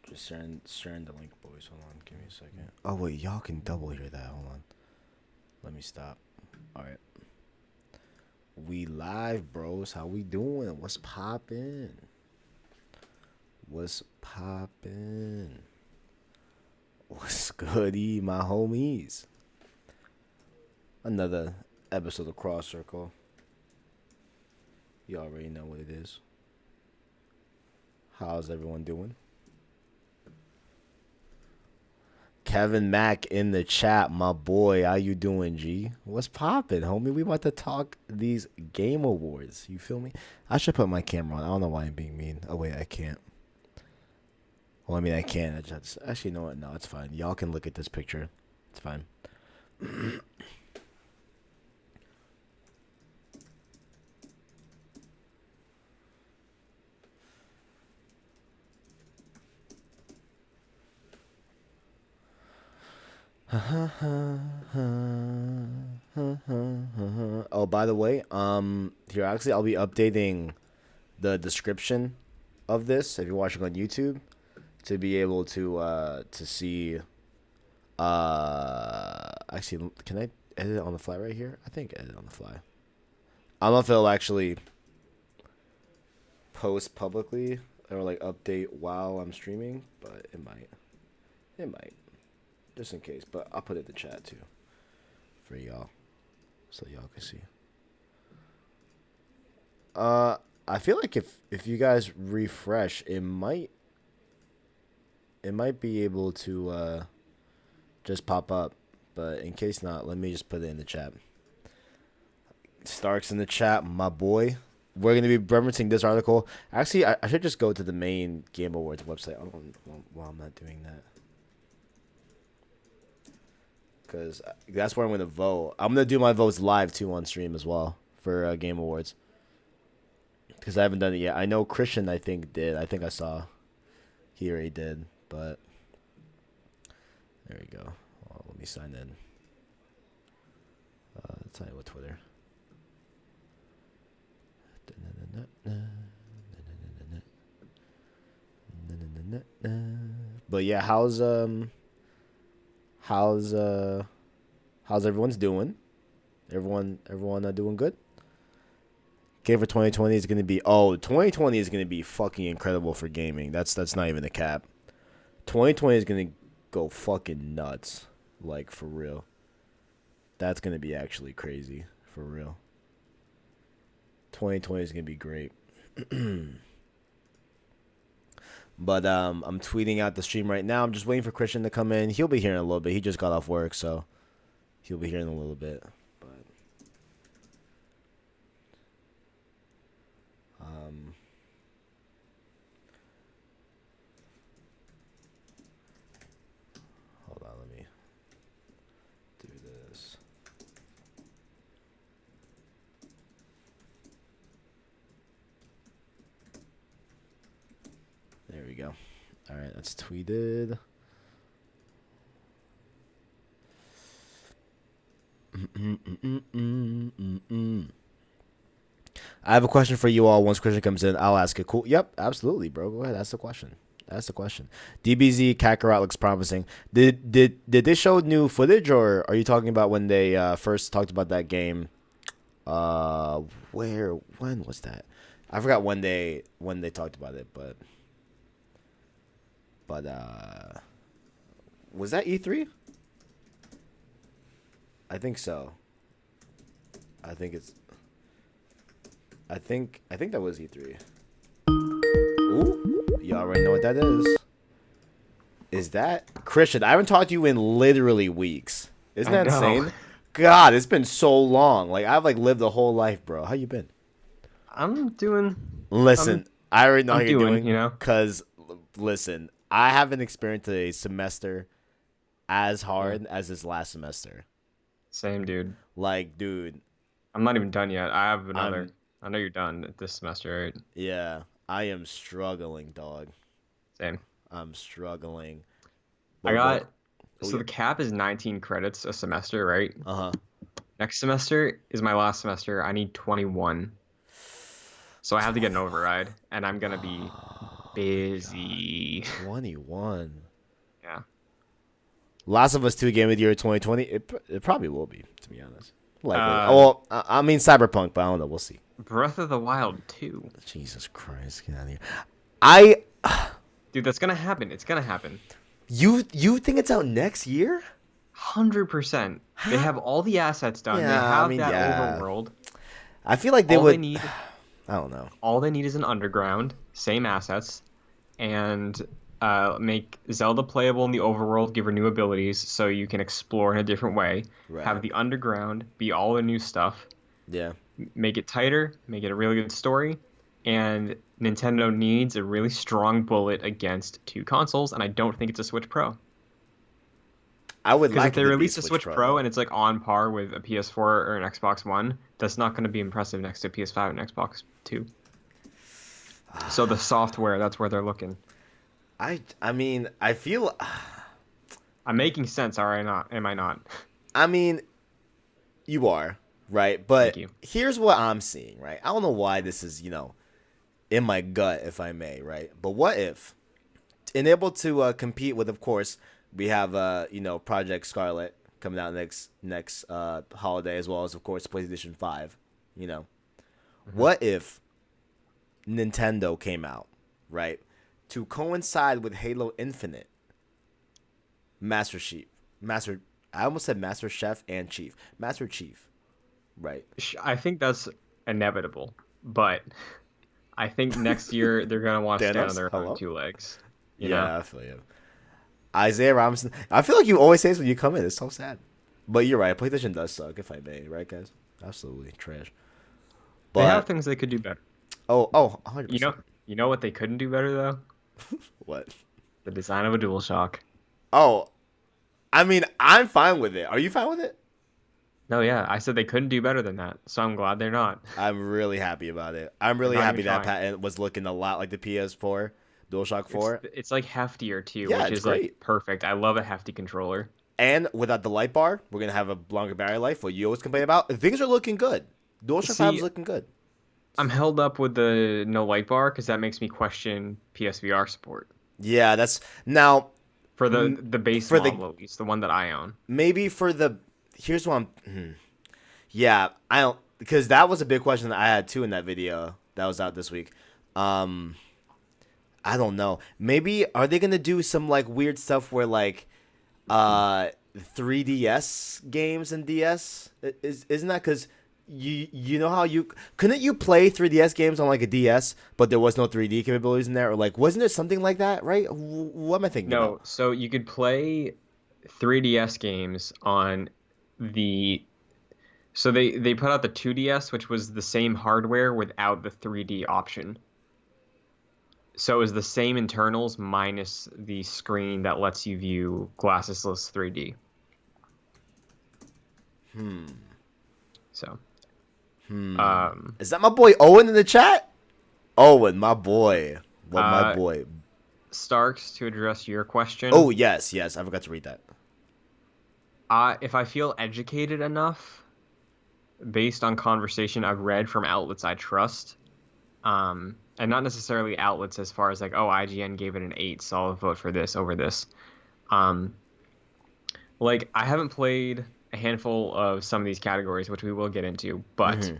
Just sharing the link, boys. Hold on, give me a second. Oh wait, y'all can double hear that. Hold on. Let me stop. All right. We live, bros. How we doing? What's poppin'? What's poppin'? What's goody, my homies? Another episode of Cross Circle. You already know what it is. How's everyone doing? Kevin Mack in the chat, my boy. How you doing, G? What's poppin', homie? We about to talk these game awards. You feel me? I should put my camera on. I don't know why I'm being mean. Oh, wait, I can't. Well, I mean, I can. I just actually, you know what? No, it's fine. Y'all can look at this picture. It's fine. Oh, by the way, here actually I'll be updating the description of this if you're watching on YouTube to be able to see. Actually, can I edit it on the fly right here? I think edit on the fly. I don't know if it'll actually post publicly or like update while I'm streaming, but it might. It might. Just in case, but I'll put it in the chat too for y'all so y'all can see. I feel like if you guys refresh, it might be able to just pop up, but in case not, let me just put it in the chat. Stark's in the chat, my boy. We're going to be referencing this article. Actually, I should just go to the main Game Awards website. I don't know why I'm not doing that. Because that's where I'm going to vote. I'm going to do my votes live, too, on stream as well for Game Awards. Because I haven't done it yet. I know Christian, I think, did. I think I saw he already did. But there we go. Well, let me sign in. Let's sign in with Twitter. But yeah, how's everyone's doing? Everyone doing good? Game for 2020 is gonna be 2020 is gonna be fucking incredible for gaming. That's not even a cap. 2020 is gonna go fucking nuts, like for real. That's gonna be actually crazy for real. 2020 is gonna be great. But I'm tweeting out the stream right now. I'm just waiting for Christian to come in. He'll be here in a little bit. He just got off work, so he'll be here in a little bit. But hold on, let me do this. There we go. All right, that's tweeted. I have a question for you all. Once Christian comes in, I'll ask it. Cool. Yep, absolutely, bro. Go ahead. Ask the question. DBZ Kakarot looks promising. Did they show new footage, or are you talking about when they first talked about that game? When was that? I forgot when they talked about it, but was that E3? I think so. I think that was E3. Ooh, you already know what that is. Is that Christian? I haven't talked to you in literally weeks. Isn't that insane? God, it's been so long. Like I've lived a whole life, bro. How you been? I'm doing. Listen, I already know how you're doing. You know, cause listen, I haven't experienced a semester as hard as this last semester. Same, dude. Like, dude, I'm not even done yet. I have another. I know you're done this semester, right? Yeah, I am struggling, dog. Same. I'm struggling. I But what? got Oh so yeah. the cap is 19 credits a semester, right? Uh huh. Next semester is my last semester. I need 21. So I have to get an 21. override, and I'm gonna be Oh my god. busy. 21. Yeah. Last of Us 2 Game of the Year 2020. It probably will be, to be honest. Likely. Oh, Uh, well, I mean Cyberpunk, but I don't know. We'll see. Breath of the Wild 2. Jesus Christ, get out of here. I Dude, that's gonna happen. It's gonna happen. you think it's out next year? 100%. They Huh? have all the assets done. They Yeah, I have mean, that yeah. overworld. I feel like they All they would. need, I don't know. all they need is an underground, same assets, and make Zelda playable in the overworld, give her new abilities so you can explore in a different way. Have Right. the underground be all the new stuff. Yeah. Make it tighter, make it a really good story, and Nintendo needs a really strong bullet against two consoles, and I don't think it's a Switch Pro. I would Because if like it they to be release a Switch Switch Pro Pro though. and it's like on par with a PS4 or an Xbox One, that's not going to be impressive next to PS5 and Xbox Two. So the software, that's where they're looking. I mean, I feel. I'm making sense, are I not? Am I not? I mean, you are right, Thank but you. here's what I'm seeing. Right. I don't know why this is in my gut, if I may. Right. But what if enabled to compete with, of course, we have Project Scarlet coming out next holiday, as well as of course PlayStation 5. You know, Hmm. what if Nintendo came out, right, to coincide with Halo Infinite, Master Chief, Master. I almost said Master Chef and Chief, Master Chief, right? I think that's inevitable, but I think next year they're gonna want to stand on Thanos, their own hello. two legs. You know? Yeah, I feel you. Isaiah Robinson. I feel like you always say this when you come in. It's so sad. But you're right. PlayStation does suck, if I may, right, guys? Absolutely trash. They have But things they could do better. oh, 100 You know, percent. you know what they couldn't do better though? What? The design of a DualShock. Oh, I mean, I'm fine with it. Are you fine with it? No, yeah, I said they couldn't do better than that, so I'm glad they're not. I'm really happy about it. I'm They're really not even happy that trying. patent was looking a lot like the PS4, DualShock It's 4. it's like heftier too, Yeah, which it's is like great. perfect. I love a hefty controller. And without the light bar, we're gonna have a longer battery life. What you always complain about? Things are looking good. DualShock 5 is See, looking good. I'm held up with the no light bar because that makes me question PSVR support Yeah, that's now for the m- the base for the model at least, the one that I own. maybe for the here's what yeah, I don't because that was a big question that I had too in that video that was out this week. Um, I don't know. Maybe are they gonna do some like weird stuff where like uh 3DS games and DS isn't that because you know how you couldn't you play 3DS games on like a DS but there was no 3D capabilities in there or like wasn't there something like that right? What am I thinking about? No, so you could play 3DS games on the so they put out the 2DS, which was the same hardware without the 3D option. So it was the same internals minus the screen that lets you view glassesless 3D. Hmm. So, Hmm. um, Is that my boy Owen in the chat? Owen, my boy. What my uh, boy. Starks, to address your Oh question, yes, yes. I forgot to read that. if I feel educated enough based on conversation I've read from outlets I trust, and not necessarily outlets as far as like, oh, IGN gave it an 8, so I'll vote for this over this. Um, like I haven't played a handful of some of these categories, which we will get into, but Hmm.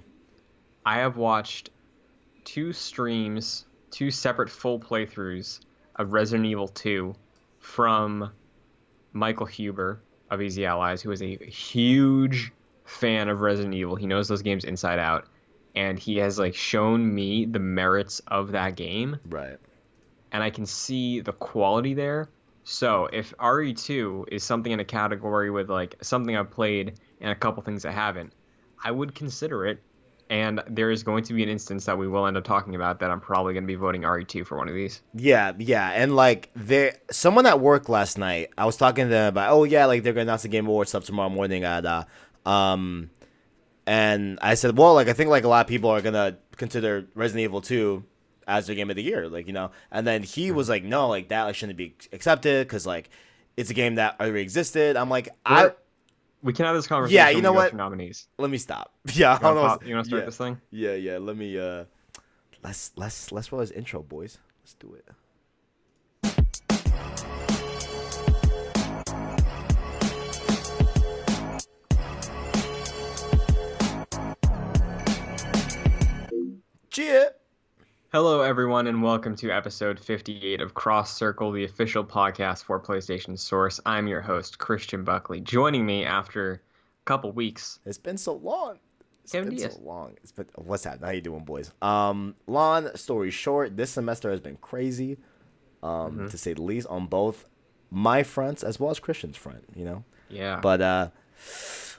I have watched two streams, two separate full playthroughs of Resident Evil 2 from Michael Huber of Easy Allies, who is a huge fan of Resident Evil. He knows those games inside out, and he has like shown me the merits of that game, Right. and I can see the quality there. So if RE2 is something in a category with like something I've played and a couple things I haven't, I would consider it. And there is going to be an instance that we will end up talking about that I'm probably going to be voting RE2 for one of these. Yeah, yeah. And like there someone at work last night, I was talking to them about oh yeah, like they're gonna announce the Game Awards stuff tomorrow morning at and I said, well, like I think like a lot of people are gonna consider Resident Evil 2 as their game of the year, like, and then he was like, no, like that like shouldn't be accepted because like it's a game that already existed. I'm like, We can have this yeah, conversation you when know we go what? through nominees. Let me stop. Yeah, I don't know. You want to start Yeah, this thing? yeah. Let me let's roll his intro, boys. Let's do it. Cheer. Hello, everyone, and welcome to episode 58 of Cross Circle, the official podcast for PlayStation Source. I'm your host, Christian Buckley. Joining me after a couple weeks, It's been so long. Kevin Diaz. It's been what's that? How you doing, boys? Long story short, this semester has been crazy, to say the least, on both my fronts as well as Christian's front. Yeah. But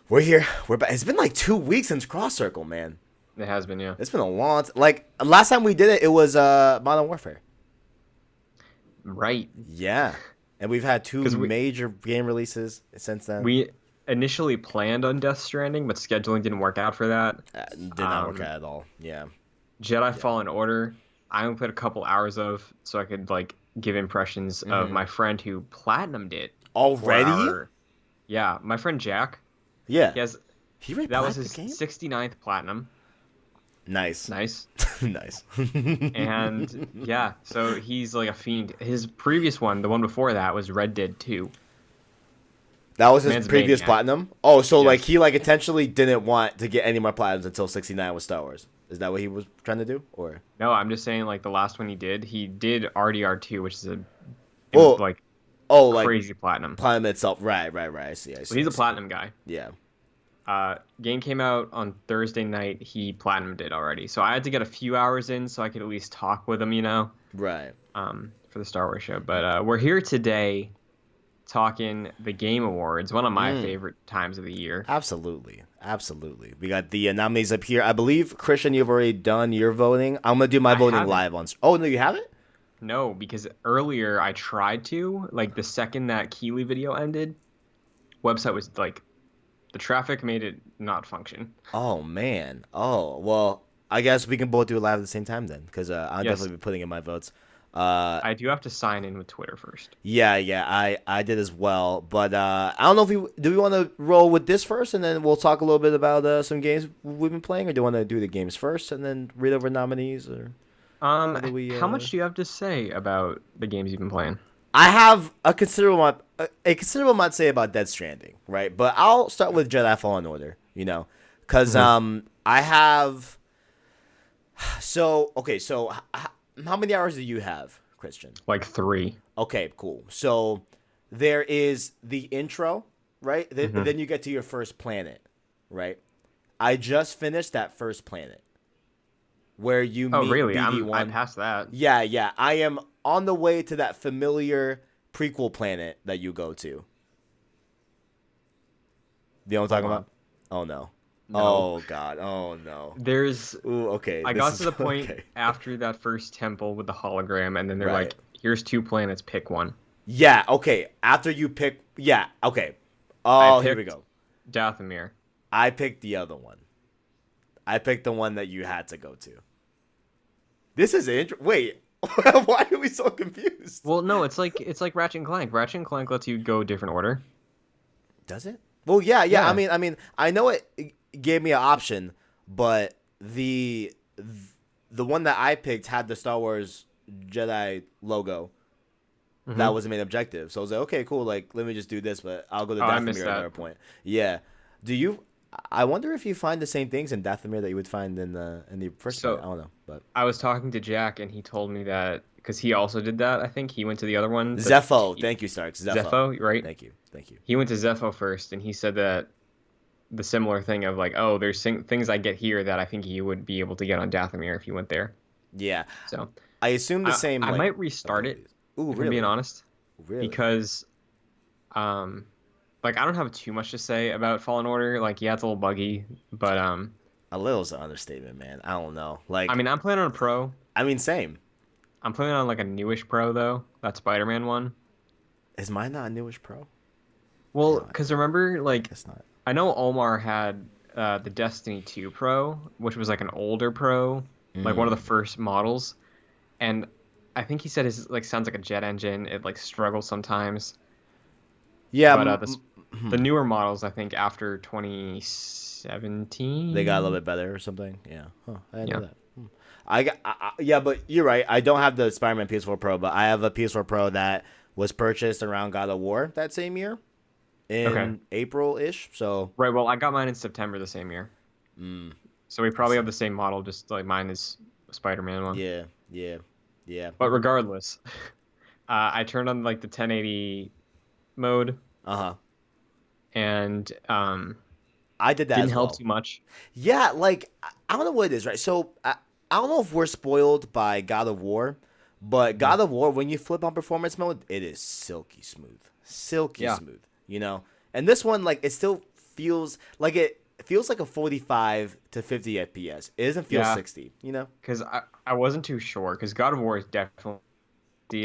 we're here. We're back. It's been like 2 weeks since Cross Circle, man. It has been, yeah. It's been a long like last time we did it was Modern Warfare. Right. Yeah. And we've had two major game releases since then. We initially planned on Death Stranding, but scheduling didn't work out for that. Did not work out at all. Yeah. Jedi Fallen Order, I only played a couple hours of, so I could like give impressions of my friend who platinumed it. Already? Yeah, my friend Jack. Yeah. That was his 69th platinum. Nice. Nice. And yeah, so he's like a fiend. His previous one, the one before that, was Red Dead 2. That was his Man's previous maniac. platinum? Oh, so Yes. like he like intentionally didn't want to get any more platinums until 69 with Star Wars. Is that what he was trying to do? Or No, I'm just saying like the last one he did RDR2, which is like crazy platinum. Platinum itself. Right. I see. So he's a platinum guy. Yeah. Game came out on Thursday night. He platinumed it already, so I had to get a few hours in so I could at least talk with him, Right. for the Star Wars show. But we're here today talking the Game Awards, one of my favorite times of the year. Absolutely. We got the nominees up here. I believe, Christian, you've already done your voting. I'm going to do my voting live on... Oh, no, you haven't? No, because earlier I tried to. Like, the second that Keeley video ended, website was, like... The traffic made it not function. Oh, man. Oh, well, I guess we can both do it live at the same time then, because I'll definitely be putting in my votes. I do have to sign in with Twitter first. Yeah, I did as well. But I don't know if we want to roll with this first, and then we'll talk a little bit about some games we've been playing, or do you want to do the games first and then read over nominees? Or how much do you have to say about the games you've been playing? I have a considerable amount to say about Death Stranding, right? But I'll start with Jedi Fallen Order, because I have. So how many hours do you have, Christian? Like 3. Okay, cool. So there is the intro, right? Then you get to your first planet, right? I just finished that first planet where you meet really? BD1. I'm past that. Yeah. I am on the way to that familiar prequel planet that you go to. You know what I'm talking about? Oh, no. Oh, God. Oh, no. I got to the point after that first temple with the hologram, and then they're like, here's 2 planets, pick one. Yeah, okay. After you pick... Yeah, okay. Oh, here we go. Dathomir. I picked the other one. I picked the one that you had to go to. This is Wait. Why are we so confused? Well, no, it's like Ratchet and Clank. Ratchet and Clank lets you go a different order. Does it? Well, yeah. I mean, I know it gave me an option, but the one that I picked had the Star Wars Jedi logo. That was the main objective. So I was like, okay, cool. Like, let me just do this, but I'll go to Dathomir at another point. Yeah. I wonder if you find the same things in Dathomir that you would find in the first one. I don't know, but I was talking to Jack, and he told me that because he also did that. I think he went to the other one. Zepho. Thank you, Starks. Zepho, right? Thank you. He went to Zepho first, and he said that the similar thing of like, oh, there's things I get here that I think you would be able to get on Dathomir if you went there. Yeah. So I assume the same. I might restart it. Ooh, if really? I'm being honest. Really? Because, like I don't have too much to say about Fallen Order. Like, yeah, it's a little buggy, but a little's an understatement, man. I don't know. Like, I mean, I'm playing on a Pro. I mean, same. I'm playing on like a newish Pro though. That Spider-Man one. Is mine not a newish Pro? Well, because remember, like, Guess not. I know Omar had the Destiny 2 Pro, which was like an older Pro, like one of the first models. and I think he said his like sounds like a jet engine. It like struggles sometimes, Yeah, but the newer models, I think after 2017. they got a little bit better or something. Yeah, huh, I didn't know Yeah. that. Yeah, but you're right. I don't have the Spider-Man PS4 Pro, but I have a PS4 Pro that was purchased around God of War that same year Okay. in April-ish. So, Right. Well, I got mine in September the same year, so we I probably have see. the same model. Just like mine is a Spider-Man one. Yeah, yeah, yeah. But regardless, I turned on like the 1080 mode Uh-huh. and I did that didn't as help well. too much. Yeah, like I don't know what it is, right? So I don't know if we're spoiled by God of War, but Mhm. God of War, when you flip on performance mode, it is silky Yeah. smooth. You know, and this one, like, it still feels like a 45 to 50 FPS. It doesn't feel Yeah. 60. You know. Because I wasn't too sure. Because God of War is definitely,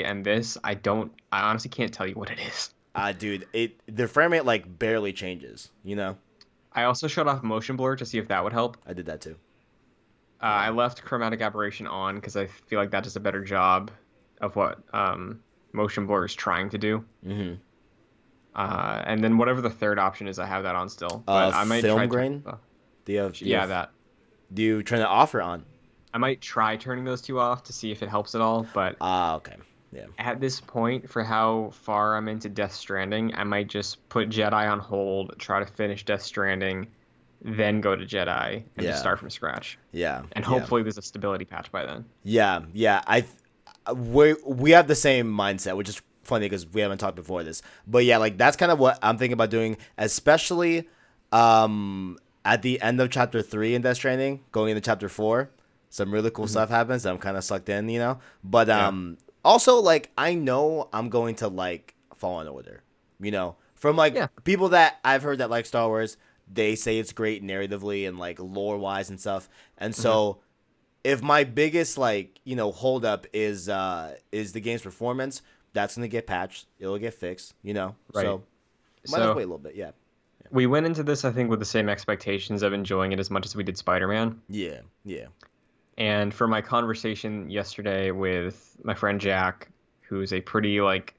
and this I honestly can't tell you what it is. Dude, the frame rate like barely changes. You know, I also shut off motion blur to see if that would help. I did that too. I Yeah. left chromatic aberration on because I feel like that does a better job of what motion blur is trying to do. Mm-hmm. And then whatever the third option is, I have that on still. But I might Film try turning. grain. Do you have Yeah, that. do you turn it off or on? I might try turning those two off to see if it helps at all. But Okay. Yeah. at this point, for how far I'm into Death Stranding, I might just put Jedi on hold, try to finish Death Stranding, then go to Jedi and just Yeah. start from scratch. Yeah. And Yeah. hopefully there's a stability patch by then. Yeah. Yeah. We have the same mindset, which is funny because we haven't talked before this. But yeah, like that's kind of what I'm thinking about doing, especially at the end of chapter 3 in Death Stranding, going into chapter 4. Some really cool Hmm. stuff happens. I'm kind of sucked in, you know. But Yeah. also like I know I'm going to like Fallen Order, you know, from like Yeah. people that I've heard that like Star Wars. They say it's great narratively and like lore wise and stuff. And Hmm. so if my biggest like holdup is the game's performance, that's gonna get patched. It'll get fixed. You know, Right. so might have to So wait a little bit. Yeah, we went into this, I think, with the same expectations of enjoying it as much as we did Spider-Man. yeah, yeah. And for my conversation yesterday with my friend Jack, who's a pretty like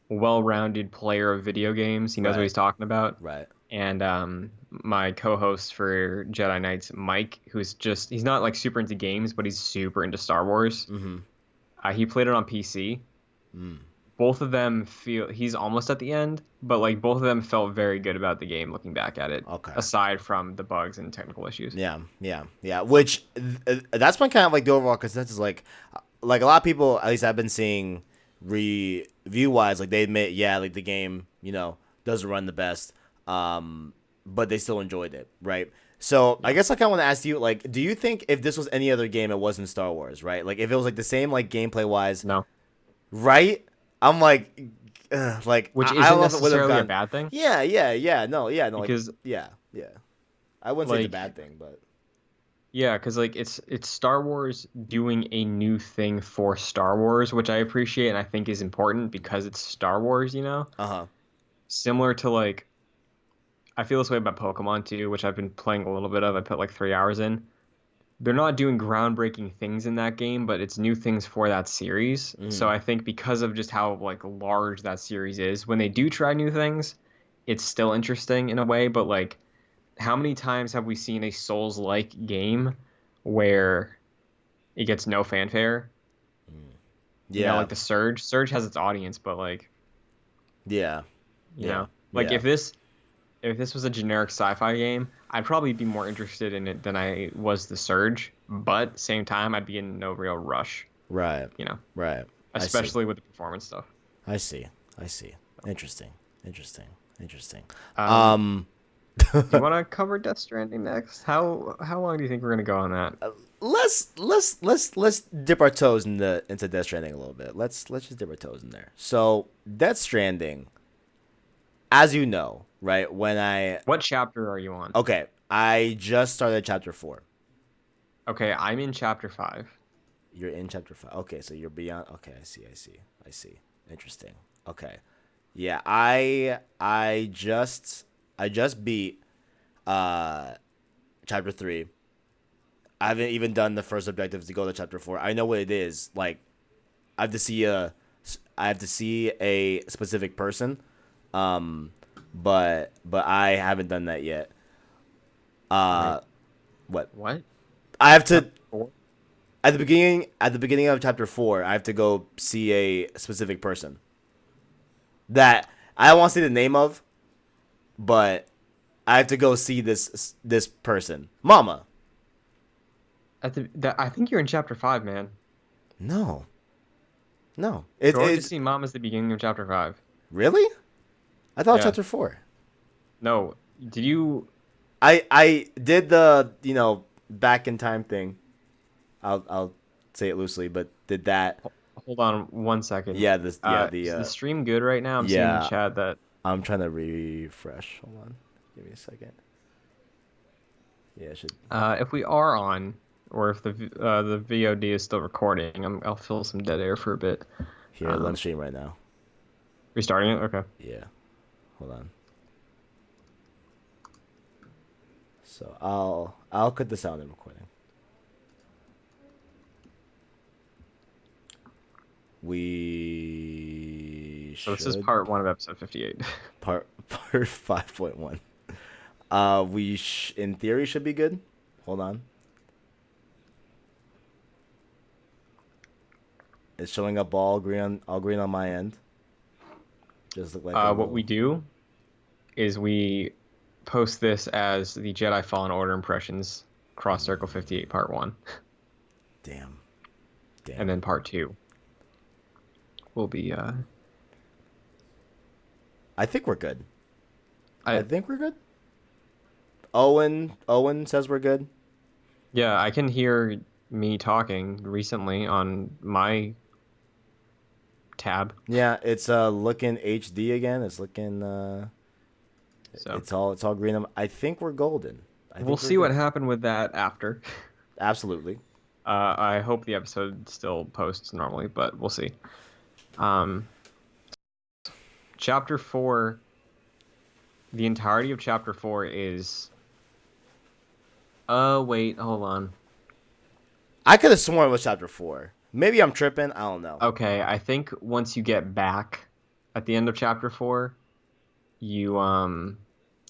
well-rounded player of video games, he knows what Right, he's talking about. right. And my co-host for Jedi Knights, Mike, he's not like super into games, but he's super into Star Wars. Mm-hmm. He played it on PC. Mm. Both of them feel he's almost at the end, but like both of them felt very good about the game looking back at it, Okay. aside from the bugs and technical issues. Yeah, yeah, yeah. Which that's been kind of like the overall consensus. Like a lot of people, at least I've been seeing review wise, like they admit, yeah, like the game, doesn't run the best, but they still enjoyed it, right? So I Yeah. guess I kind of want to ask you, like, do you think if this was any other game, it wasn't Star Wars, right? Like if it was like the same, like gameplay wise, No, right? I'm like, like which I isn't don't know if it would have necessarily a gone. bad thing Yeah, yeah, yeah. No, yeah, no, like because yeah, yeah. I wouldn't say it's a like bad thing, but yeah, because like it's Star Wars doing a new thing for Star Wars, which I appreciate and I think is important because it's Star Wars, you know? uh huh. Similar to like I feel this way about Pokemon too, which I've been playing a little bit of. I put like 3 hours in. They're not doing groundbreaking things in that game, but it's new things for that series. So Mm. I think because of just how like large that series is, when they do try new things, it's still interesting in a way, but like how many times have we seen a Souls-like game where it gets no fanfare? You know, Yeah, like the Surge. Surge has its audience, but like, yeah, you yeah, know, like yeah. if this was a generic sci-fi game, I'd probably be more interested in it than I was the Surge, but same time I'd be in no real rush, Right, you know, right. I see. especially with the performance stuff. I see. I see. Interesting. Interesting. Interesting. Um, Um, do you want to cover Death Stranding next? How long do you think we're gonna go on that? let's dip our toes into Death Stranding a little bit. Let's just dip our toes in there. So Death Stranding, as you know, right? When I What chapter are you on? okay, I just started chapter 4. Okay, I'm in chapter 5. You're in chapter 5. Okay, so you're beyond. Okay, I see. I see. I see. Interesting. Okay, yeah, I just beat uh chapter 3. I haven't even done the first objectives to go to chapter 4. I know what it is. Like I have to see a specific person. Um, but I haven't done that yet. Wait, What? what? I have to Chapter 4? at the beginning of chapter 4. I have to go see a specific person that I don't want to say the name of, but I have to go see this person, Mama. I think you're in chapter 5, man. No, no, it's Going to it's see Mom is the beginning of chapter 5. really. I thought Yeah. chapter 4. No. Did you? I did the back in time thing. I'll say it loosely, but did that. Hold on 1 second. Yeah, this yeah Is the the stream good right now? I'm seeing in the yeah. chat that. I'm trying to refresh. Hold on, give me a second. Yeah, it should. If we are on, or if the VOD is still recording, I'll fill some dead air for a bit. Here, let me Um, stream right now. Restarting it. Okay. Yeah, hold on. So I'll cut the sound in recording. We So this is should part 1 of episode 58. part 5.1. In theory should be good. Hold on. It's showing up all green on my end. Just look like a What we little. do is we post this as the Jedi Fallen Order impressions, Cross Circle 58 part 1, Damn. and then part 2 will be I think we're good. I I think we're good. Owen says we're good. yeah, I can hear me talking recently on my tab. Yeah, it's looking HD again. It's looking So it's all green. I think we're golden. I we'll think we're see what good. happened with that after. Absolutely. I hope the episode still posts normally, but we'll see. Um, Chapter 4, the entirety of Chapter 4 is. Wait, hold on. I could have sworn it was chapter 4. Maybe I'm tripping. I don't know. Okay, I think once you get back at the end of Chapter 4, you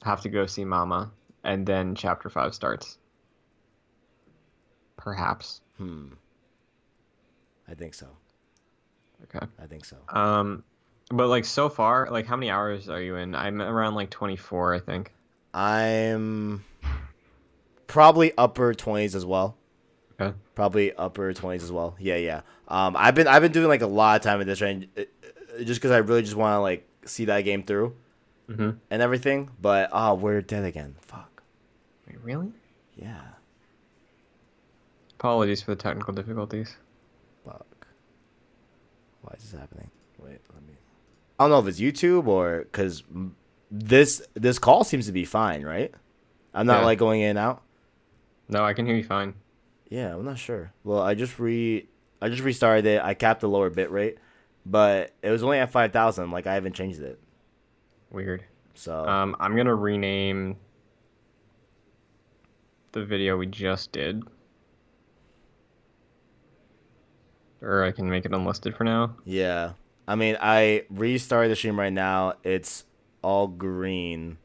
have to go see Mama, and then Chapter 5 starts. Perhaps. I think so. Okay. I think so. But like so far, like how many hours are you in? I'm around like 24, I think. I'm probably upper 20s as well. Okay. Probably upper 20s as well. Yeah, yeah. I've been doing like a lot of time in this range, just because I really just want to like see that game through Mm-hmm. and everything. But we're dead again. Fuck. Wait, really? Yeah. Apologies for the technical difficulties. Fuck. Why is this happening? Wait, let me. I don't know if it's YouTube or because this call seems to be fine, right? I'm not Yeah. like going in and out. No, I can hear you fine. Yeah, I'm not sure. Well, I just restarted it. I capped the lower bit rate, but it was only at 5,000. Like I haven't changed it. Weird. So I'm gonna rename the video we just did. Or I can make it unlisted for now. yeah, I mean I restarted the stream right now. It's all green.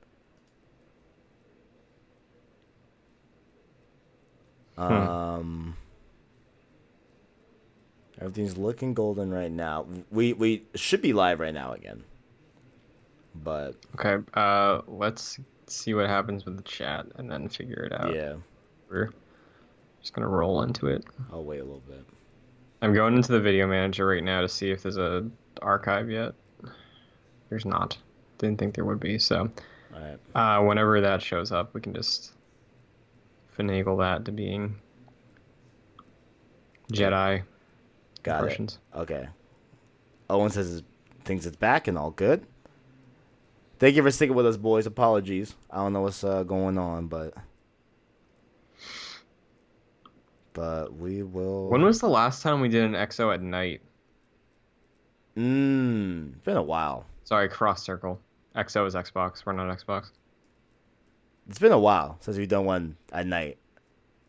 Hmm. Everything's looking golden right now. We should be live right now again. But Okay. Let's see what happens with the chat and then figure it out. yeah, We're just gonna roll into it. I'll wait a little bit. I'm going into the video manager right now to see if there's a archive yet. There's not. Didn't think there would be. So, All right. whenever that shows up, we can just finagle that to being Jedi Got impressions. it. Okay. Owen thinks it's back and all good. Thank you for sticking with us, boys. Apologies. I don't know what's going on, but we will. When was the last time we did an EXO at night? It's been a while. Sorry, cross circle. EXO is Xbox. We're not Xbox. It's been a while since we've done one at night.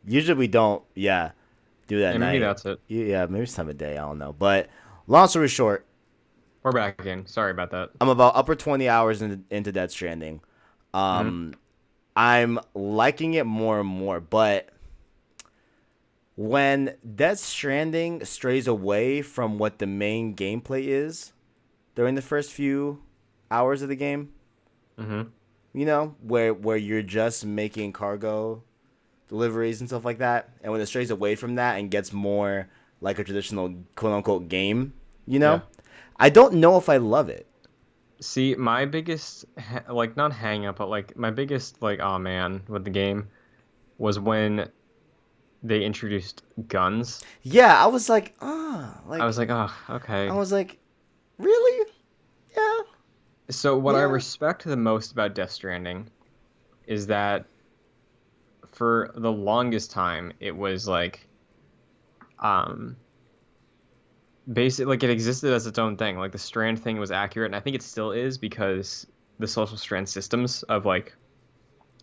Usually we don't. Yeah, do that at Yeah, maybe night. that's it. Yeah, maybe it's time of day. I don't know, but Long story short, We're back again. Sorry about that. I'm about upper 20 hours into Death Stranding. Hmm. Um, I'm liking it more and more, but when Death Stranding strays away from what the main gameplay is during the first few hours of the game, Hmm. where you're just making cargo deliveries and stuff like that, and when it strays away from that and gets more like a traditional quote unquote game, you know, Yeah. I don't know if I love it. See, my biggest like not hang up, but like my biggest like oh man with the game was when they introduced guns. Yeah, I was like, I was like like, oh, I okay. was like, really? Yeah, So what I yeah. respect the most about Death Stranding is that for the longest time it was like um basically like it existed as its own thing. Like the strand thing was accurate, and I think it still is because the social strand systems of like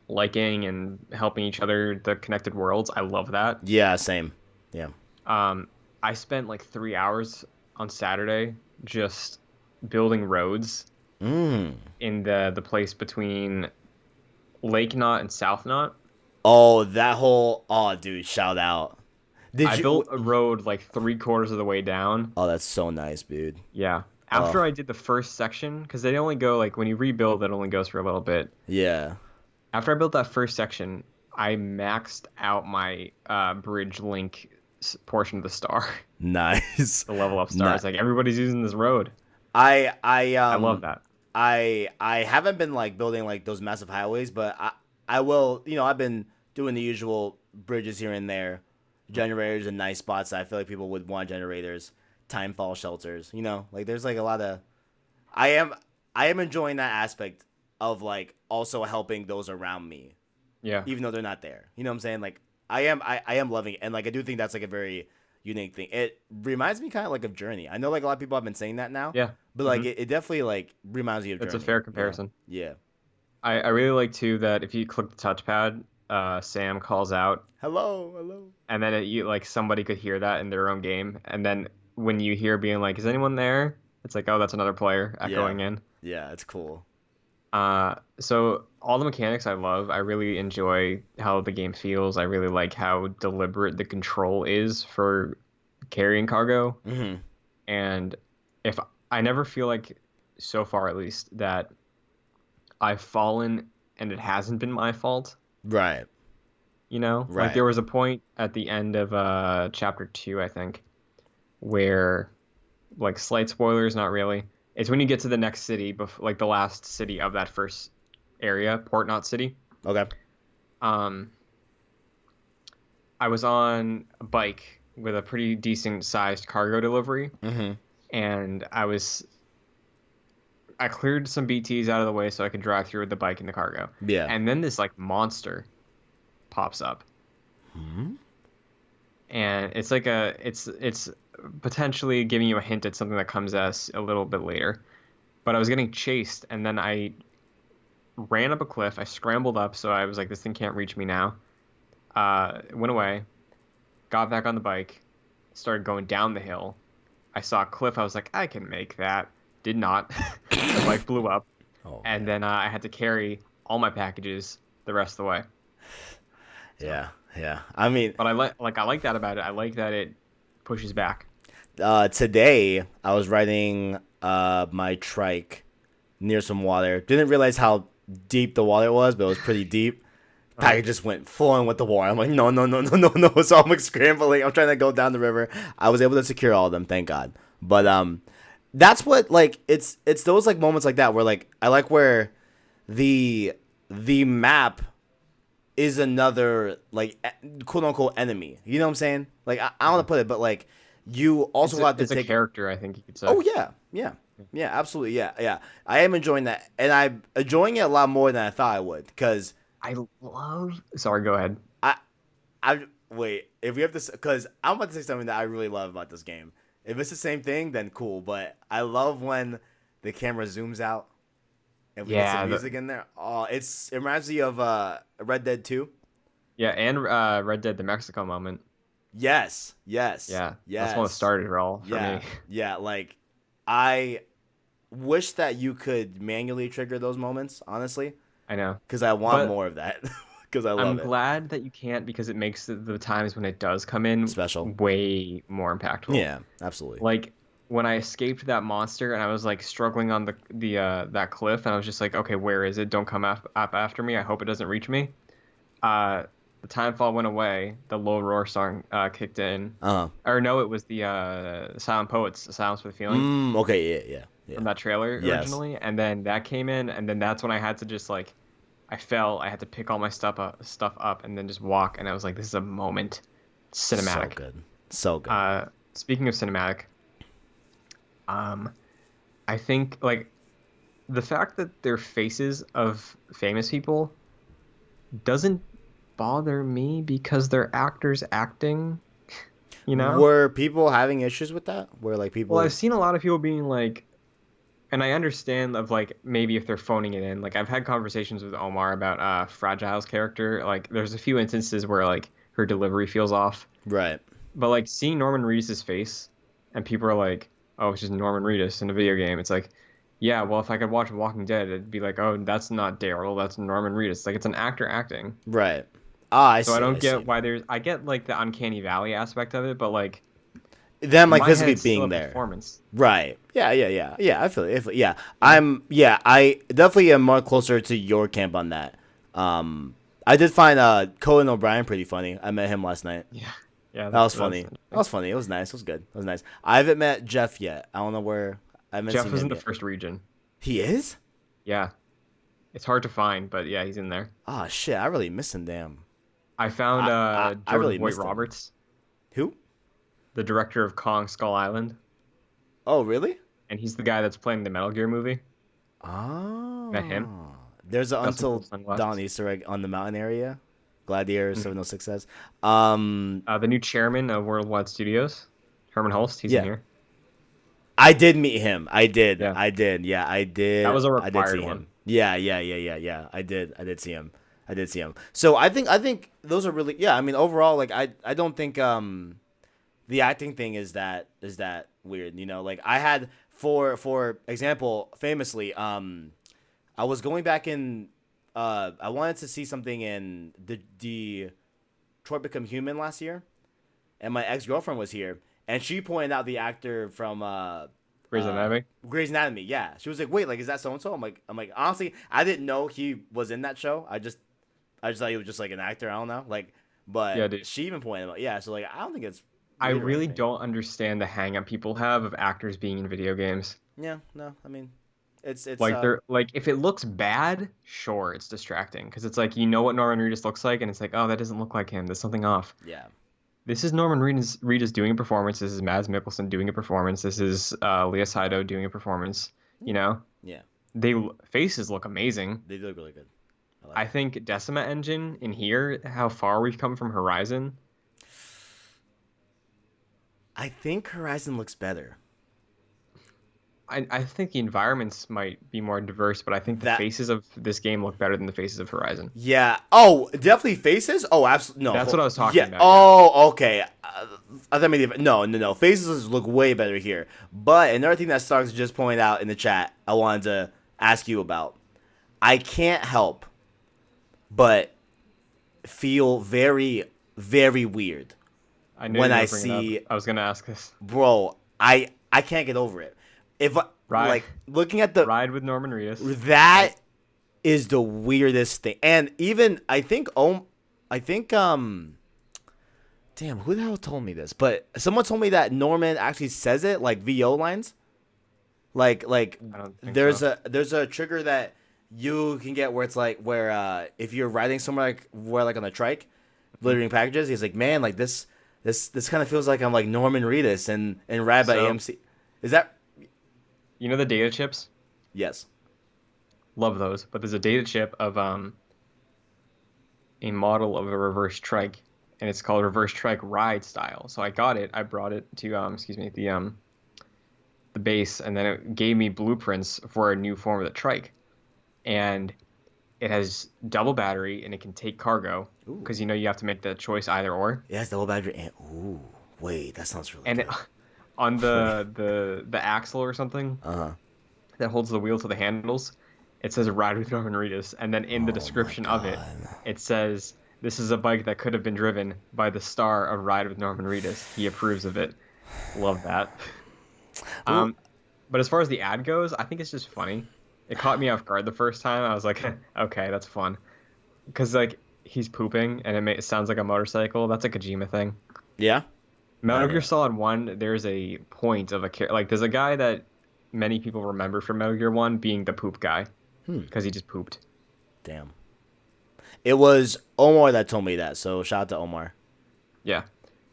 liking and helping each other, the connected worlds, I love that. Yeah, same. Yeah. Um, I spent like 3 hours on Saturday just building roads Mm. in the place between Lake Knot and South Knot. Oh, that whole dude, shout out. Did I you? built a road like 3/4 of the way down. Oh, that's so nice, dude. Yeah. After Oh, I did the first section, because they only go like when you rebuild, it only goes for a little bit. yeah. After I built that first section, I maxed out my bridge link portion of the star, Nice. the level up star. Not. It's like everybody's using this road. I I I love um that. I haven't been like building like those massive highways, but I will. I've been doing the usual bridges here and there, generators in nice spots that I feel like people would want generators, timefall shelters. Like there's like a lot of. I am I am enjoying that aspect of like also helping those around me, Yeah. even though they're not there. You know what I'm saying? Like I am loving it, and like I do think that's like a very unique thing. It reminds me kind of like of Journey. I know like a lot of people have been saying that now, Yeah. but like Hmm. it definitely like reminds me of It's a Journey. fair Yeah, comparison. yeah. I really like too that if you click the touchpad, Sam calls out, Hello, hello. and then you like somebody could hear that in their own game, and then when you hear being like, "Is anyone there?" It's like, "Oh, that's another player Yeah, echoing in." yeah. It's cool. So all the mechanics I love. I really enjoy how the game feels. I really like how deliberate the control is for carrying cargo. Hmm. And if I never feel like, so far at least, that I've fallen and it hasn't been my fault. Right, Like right. there was a point at the end of chapter 2, I think, where like slight spoilers, not really. It's when you get to the next city, like the last city of that first area, Port Knot City. Okay. Um, I was on a bike with a pretty decent sized cargo delivery, Hmm. and I cleared some BTs out of the way so I could drive through with the bike and the cargo. Yeah. And then this like monster pops up, Hmm. and it's like it's potentially giving you a hint at something that comes as a little bit later. But I was getting chased, and then I ran up a cliff. I scrambled up, so I was like, this thing can't reach me now. Went away, got back on the bike, started going down the hill. I saw a cliff. I was like, I can make that. Did not. The bike blew up, Oh and man. then I had to carry all my packages the rest of the way. So, Yeah, yeah. I mean, but I like that about it. I like that it pushes back. today I was riding my trike near some water. Didn't realize how deep the water was, but it was pretty deep. Uh-huh. Package just went flowing with the water. I'm like, no, no, no, no, no, no. So I'm like scrambling. I'm trying to go down the river. I was able to secure all of them, thank God. But that's what like it's those like moments like that where like I like where the the map is another like quote unquote enemy. You know what I'm saying? Like I don't want to put it, but like you also have to It's a take. character, I think you could say. Oh yeah, yeah, yeah, absolutely, yeah, yeah. I am enjoying that, and I'm enjoying it a lot more than I thought I would. Because I love. Sorry, go ahead. I, I wait. If we have to, because I'm about to say something that I really love about this game. If it's the same thing, then cool. But I love when the camera zooms out and we get some Yeah, music in there. Oh, it reminds me of Red Dead 2. yeah, and Red Dead, the Mexico moment. Yes, yes, Yeah, that's when it yes, started it all for yeah, me. yeah. Like, I wish that you could manually trigger those moments, honestly, I know, because I want but more of that, because I I'm love it. glad that you can't because it makes the times when it does come in Special. way more impactful. Yeah, absolutely. Like when I escaped that monster and I was like struggling on the that cliff and I was just like, okay, where is it? Don't come up after me. I hope it doesn't reach me. Uh, the timefall went away. The low roar song kicked in, Uh huh. or no, it was the Silent Poets, Silence for the Feeling Okay. Yeah. Yeah. Yeah. from that trailer Yes. originally, and then that came in, and then that's when I had to just like, I fell. I had to pick all my stuff up, and then just walk, and I was like, this is a moment, So cinematic. good. So good. Uh, Speaking of cinematic, um, I think like the fact that they're faces of famous people doesn't bother me because they're actors acting, you know? Were people having issues with that? Where like Well, I've people? seen a lot of people being like, and I understand of like maybe if they're phoning it in. Like I've had conversations with Omar about Fragile's character. Like there's a few instances where like her delivery feels off. Right. But like seeing Norman Reedus' face and people are like, "Oh, it's just Norman Reedus in a video game." It's like, yeah, well, if I could watch Walking Dead, it'd be like, "Oh, that's not Daryl, that's Norman Reedus." Like it's an actor acting. Right. Ah, I So I see. I don't see. get why there's I get like the uncanny valley aspect of it, but like Them in like my head physically it's still being a there. performance, Right. Yeah. Yeah. Yeah. Yeah. I feel it. Yeah. you know? I definitely am more closer to your camp on that. I did find Conan O'Brien pretty funny. I met him last night. Yeah. Yeah, That was that's funny. That interesting. was funny. It was nice. It was good. It was nice. I haven't met Jeff yet. I don't know where. I haven't Jeff seen was in him the yet. first region. He is? Yeah. It's hard to find, but yeah, he's in there. Oh shit! I really miss him. Damn. I found I Jordan really Voight missed him. Roberts, Who? the director of Kong Skull Island, Oh really? and he's the guy that's playing the Metal Gear movie. Met him. Oh. There's an Got some cool Until Dawn sunglasses. Easter egg on the mountain area. Gladiator Mhm. 706 says. Um. The new chairman of Worldwide Studios, Herman Hulst, he's in Yeah. here. I did meet him. I did. Yeah, I did. Yeah, I that did. was a I did required see one. him. Yeah, yeah, yeah, yeah, yeah. I did. I did see him. I did see him. So I think those are really yeah, I mean overall like I don't think the acting thing is that weird, you know? Like I had for example, famously I was going back in I wanted to see something in the Detroit Become Human last year and my ex-girlfriend was here and she pointed out the actor from Grey's Anatomy. Grey's Anatomy. Yeah, she was like, "Wait, like, is that so and so?" I'm like, honestly, I didn't know he was in that show. I just thought he was just like an actor. I don't know, like, but Yeah, dude. she even pointed out, yeah. So like, I don't think it's I weird or really anything. don't understand the hang up people have of actors being in video games. Yeah, no, I mean, it's Like they're like if it looks bad, sure, it's distracting because it's like you know what Norman Reedus looks like, and it's like, oh, that doesn't look like him. There's something off. yeah, This is Norman Reedus doing a performance. This is Mads Mikkelsen doing a performance. This is Leah Saido doing a performance. You yeah, know, yeah. they faces look amazing. They look really good. I like I it. think Decima Engine in here, how far we've come from Horizon. I think Horizon looks better. I think the environments might be more diverse, but I think the That faces of this game look better than the faces of Horizon. yeah. Oh, definitely faces. Oh, absolutely. No. That's what I was talking Yeah. about. Yeah. Oh, okay. I thought maybe no, no, no. Faces look way better here. But another thing that Starks just pointed out in the chat, I wanted to ask you about. I can't help but feel very, very weird I knew you when were I gonna bring it up. see, I was gonna ask this. bro. I can't get over it. If Ride, like looking at the ride with Norman Reedus. that Yep. is the weirdest thing, and even I think damn, who the hell told me this? But someone told me that Norman actually says it like VO lines. Like I don't think there's so. a trigger that you can get where it's like where if you're riding somewhere like where like on a trike, Mhm. delivering packages, he's like, man, like this kind of feels like I'm like Norman Reedus and Rad by So AMC. Is that you know the data chips? yes? Love those, but there's a data chip of a model of a reverse trike, and it's called reverse trike ride style. So I got it. I brought it to excuse me the base, and then it gave me blueprints for a new form of the trike. And It has double battery and it can take cargo Ooh. because you have to make the choice either or. It has double battery and ooh, wait, that sounds really And good. on Wait. the axle or something Uh-huh. that holds the wheel to the handles, it says ride with Norman Reedus, and then in the Oh my description of it, god. it says this is a bike that could have been driven by the star of Ride with Norman Reedus. He approves of it. Love that. Well, Um, but as far as the ad goes, I think it's just funny. It caught me off guard the first time. I was like, okay, that's fun. Because like he's pooping and it sounds like a motorcycle. That's a Kojima thing. yeah. Metal Gear Yeah. Solid 1, there's a point of like there's a guy that many people remember from Metal Gear 1 being the poop guy Hmm. because he just pooped. Damn. It was Omar that told me that, so shout out to Omar. Yeah.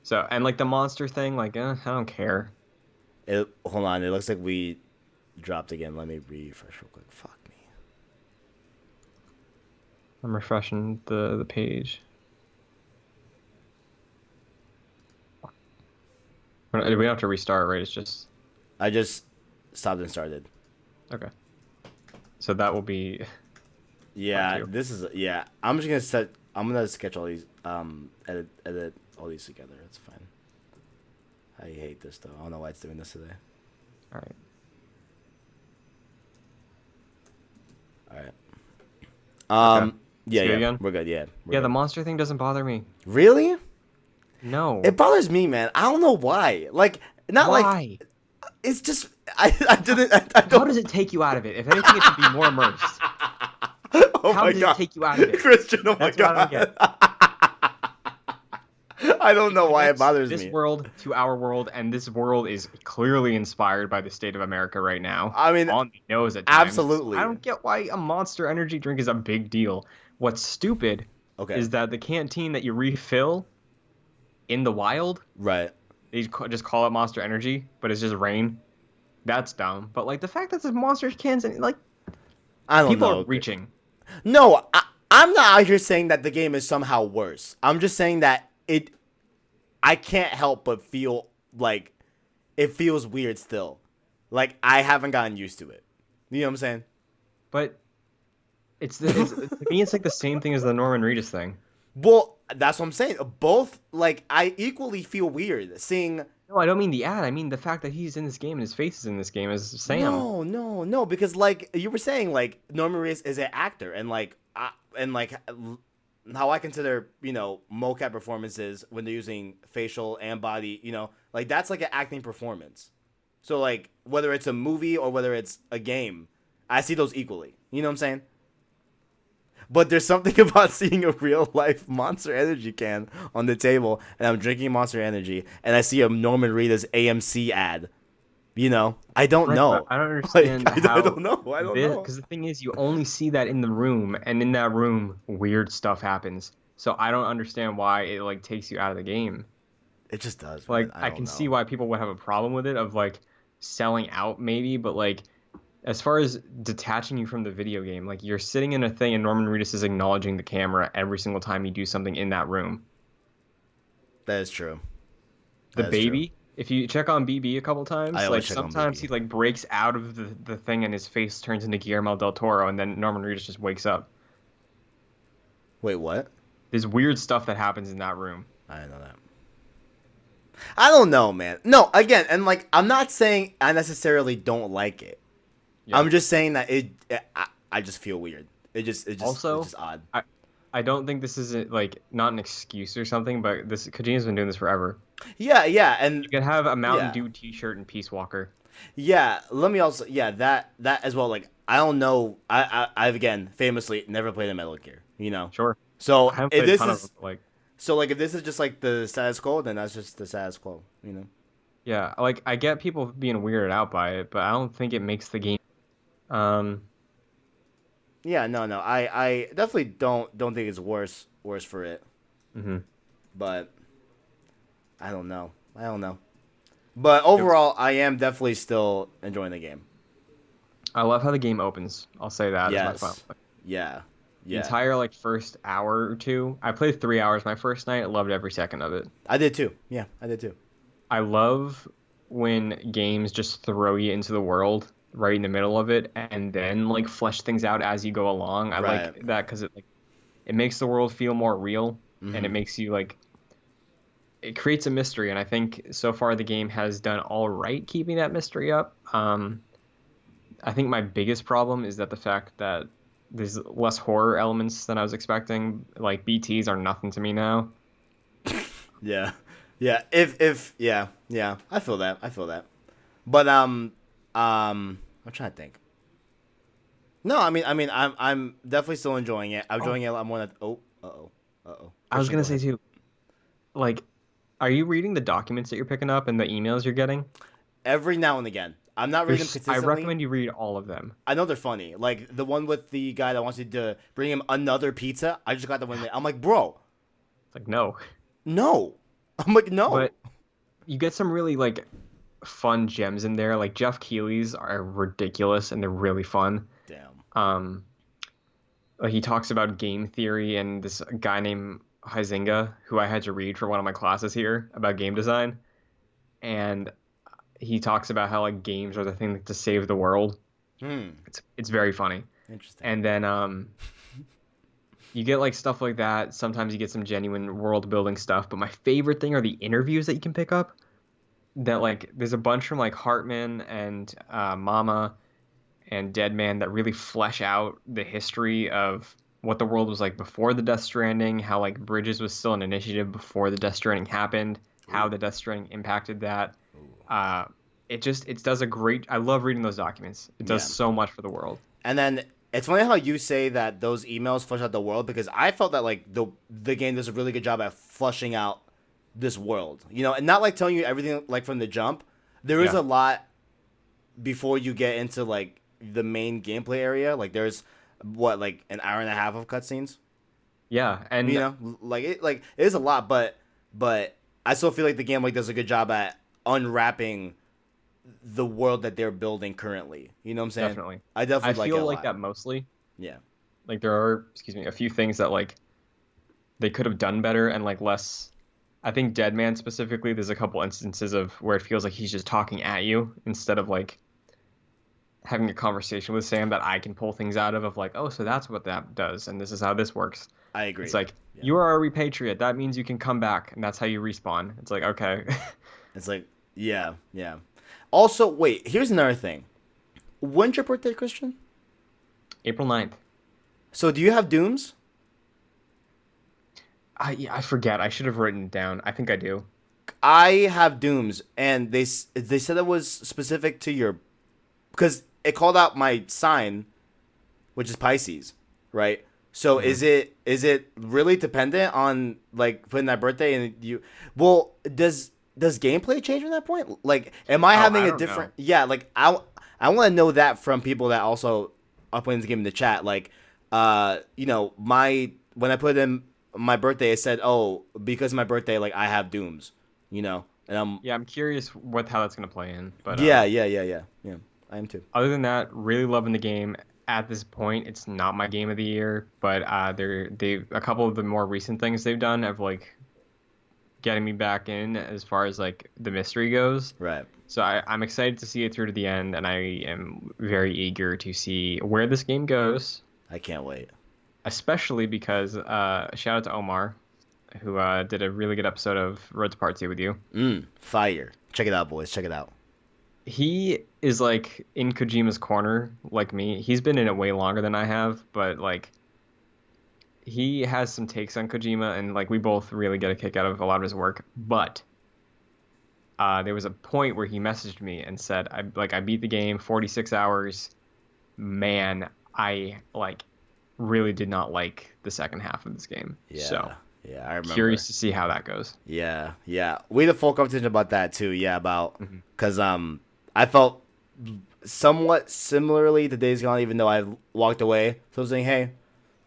So, and like the monster thing, like I don't care. Hold on, it looks like we dropped again. Let me refresh real quick. Fuck me. I'm refreshing the page. We don't have to restart, right? It's just I just stopped and started. okay. So that will be part Yeah, two. this is yeah. I'm just gonna set. I'm gonna sketch all these. Edit all these together. It's fine. I hate this though. I don't know why it's doing this today. All right. All right. Okay. Yeah, See you yeah. again? We're good. Yeah, we're Yeah, the good. monster thing doesn't bother me. Really? No. It bothers me, man. I don't know why. Like, not like Why? it's just I didn't. I How don't. does it take you out of it? If anything, it should be more immersed. Oh How my does it god, take you out of it? Christian! Oh my That's what I don't get. god. I don't It know why it connects bothers this me. world to our world, and this world is clearly inspired by the state of America right now. I mean, On the nose at times. So I absolutely. don't get why a Monster Energy drink is a big deal. What's stupid Okay. is that the canteen that you refill in the wild, Right. just call it Monster Energy, but it's just rain. That's dumb. But like the fact that the Monster cans, like I don't people are know. reaching. No, I'm not out here saying that the game is somehow worse. I'm just saying that I can't help but feel like it feels weird still. Like I haven't gotten used to it. You know what I'm saying? But to me, it's like the same thing as the Norman Reedus thing. Well, that's what I'm saying. Both, like, I equally feel weird seeing. No, I don't mean the ad. I mean the fact that he's in this game and his face is in this game as Sam. No, no, no, because like you were saying, like Norman Reedus is an actor, and how I consider mocap performances when they're using facial and body, like that's like an acting performance. So like whether it's a movie or whether it's a game, I see those equally. You know what I'm saying? But there's something about seeing a real life Monster Energy can on the table, and I'm drinking Monster Energy, and I see a Norman Reedus AMC ad. I don't Right, but know. I don't Like, understand I how don't know. I don't this, know. because the thing is, you only see that in the room, and in that room, weird stuff happens. So I don't understand why it like takes you out of the game. It just does, man. Like I I don't can see know. why people would have a problem with it of like selling out maybe, but like as far as detaching you from the video game, like you're sitting in a thing and Norman Reedus is acknowledging the camera every single time you do something in that room. That is true. The That is true. baby, if you check on BB a couple I times, always like check on sometimes he BB. like breaks out of the thing and his face turns into Guillermo del Toro and then Norman Reedus just wakes up. Wait, what? There's weird stuff that happens in that room. I didn't know that. I don't know, man. No, again, and like I'm not saying I necessarily don't like it. Yeah. I'm just saying that I just feel weird. It's Also, just odd. I don't think this is like not an excuse or something, but this Kojima's been doing this forever. Yeah, yeah, and You could have a Mountain yeah, Dew T-shirt and Peace Walker. yeah. Let me also that as well. Like I don't know. I've again famously never played a Metal Gear. Sure. I So haven't if played a this ton of them, is but, like so like if this is just like the status quo, then that's just the status quo. yeah, like I get people being weirded out by it, but I don't think it makes the game. Um, Yeah, no, no. I definitely don't think it's worse for it, mhm. but I don't know. I don't know. But It was- overall, I am definitely still enjoying the game. I love how the game opens. I'll say that as my final. Yes. Yeah. The Yeah. entire like first hour or two. I played 3 hours my first night. I loved every second of it. I did too. Yeah, I did too. I love when games just throw you into the world right in the middle of it and then like flesh things out as you go along. I Right. like that because it makes the world feel more real and it Mm-hmm. makes you like it creates a mystery, and I think so far the game has done all right keeping that mystery up. I think my biggest problem is that the fact that there's less horror elements than I was expecting. Like BTs are nothing to me now. Yeah. Yeah. If yeah, yeah. I feel that. I feel that. But I'm trying to think. No, I'm definitely still enjoying it. I'm Oh, enjoying it a lot more than I was Christian, gonna go say ahead. too, like, are you reading the documents that you're picking up and the emails you're getting? Every now and again. I'm not reading them I consistently. recommend you read all of them. I know they're funny. Like the one with the guy that wants you to bring him another pizza. I just got the one. I'm like, bro, It's like no, no. I'm like, no. but you get some really like fun gems in there. Like Jeff Keighley's are ridiculous and they're really fun. Damn. Um, he talks about game theory and this guy named Huizinga, who I had to read for one of my classes here about game design. And he talks about how like games are the thing to save the world. Hmm. It's very funny. Interesting. And then you get like stuff like that. Sometimes you get some genuine world building stuff. But my favorite thing are the interviews that you can pick up. That like there's a bunch from like Hartman and Mama and Deadman that really flesh out the history of what the world was like before the Death Stranding, how like Bridges was still an initiative before the Death Stranding happened, how Ooh. the Death Stranding impacted that. Ooh. Uh, it does a great. I love reading those documents. It does Yeah. so much for the world. And then it's funny how you say that those emails flush out the world because I felt that like the game does a really good job at flushing out this world. You know, and not like telling you everything like from the jump. There is Yeah, a lot before you get into like the main gameplay area. Like there's what like an hour and a half of cutscenes. yeah, You and know, like it is a lot, but I still feel like the game like does a good job at unwrapping the world that they're building currently. You know what I'm saying? definitely. I I definitely like it feel a like lot. that mostly. Yeah. Like there are, excuse me, a few things that like they could have done better and like less. I think Deadman specifically, there's a couple instances of where it feels like he's just talking at you instead of like having a conversation with Sam that I can pull things out of like, oh, so that's what that does, and this is how this works. I It's agree. like Yeah. you are a repatriate. That means you can come back, and that's how you respawn. It's like okay, It's like, yeah, yeah. Also, wait, here's another thing. When's your birthday, Christian? April 9th. So do you have Dooms? I forget. I should have written it down. I think I do. I have Dooms, and they said it was specific to your because it called out my sign, which is Pisces, right? So Hmm. is it really dependent on like putting that birthday and you? Well, does gameplay change at that point? Like, am I Oh, having I a don't different? know. Yeah, like I want to know that from people that also are playing the game in the chat. Like, my when I put in my birthday, it said, oh, because of my birthday, like I have Dooms, and I'm Yeah, I'm curious what how that's gonna play in, but yeah, yeah, yeah, yeah, yeah. I am too. other than that, really loving the game. At this point, it's not my game of the year, but they a couple of the more recent things they've done have like getting me back in as far as like the mystery goes. Right. So I'm excited to see it through to the end, and I am very eager to see where this game goes, I can't wait. especially because shout out to Omar, who did a really good episode of Road to Part 2 with you. Fire. Check it out, boys. Check it out. He is like in Kojima's corner, like me. He's been in it way longer than I have, but like he has some takes on Kojima, and like we both really get a kick out of a lot of his work. But there was a point where he messaged me and said, I beat the game 46 hours. Man, I like really did not like the second half of this game. So Yeah. Yeah, I remember. curious to see how that goes. Yeah, yeah. We had a full conversation about that too. Yeah, about Hmm. because I felt somewhat similarly to Days Gone, even though I walked away. So I was saying, hey,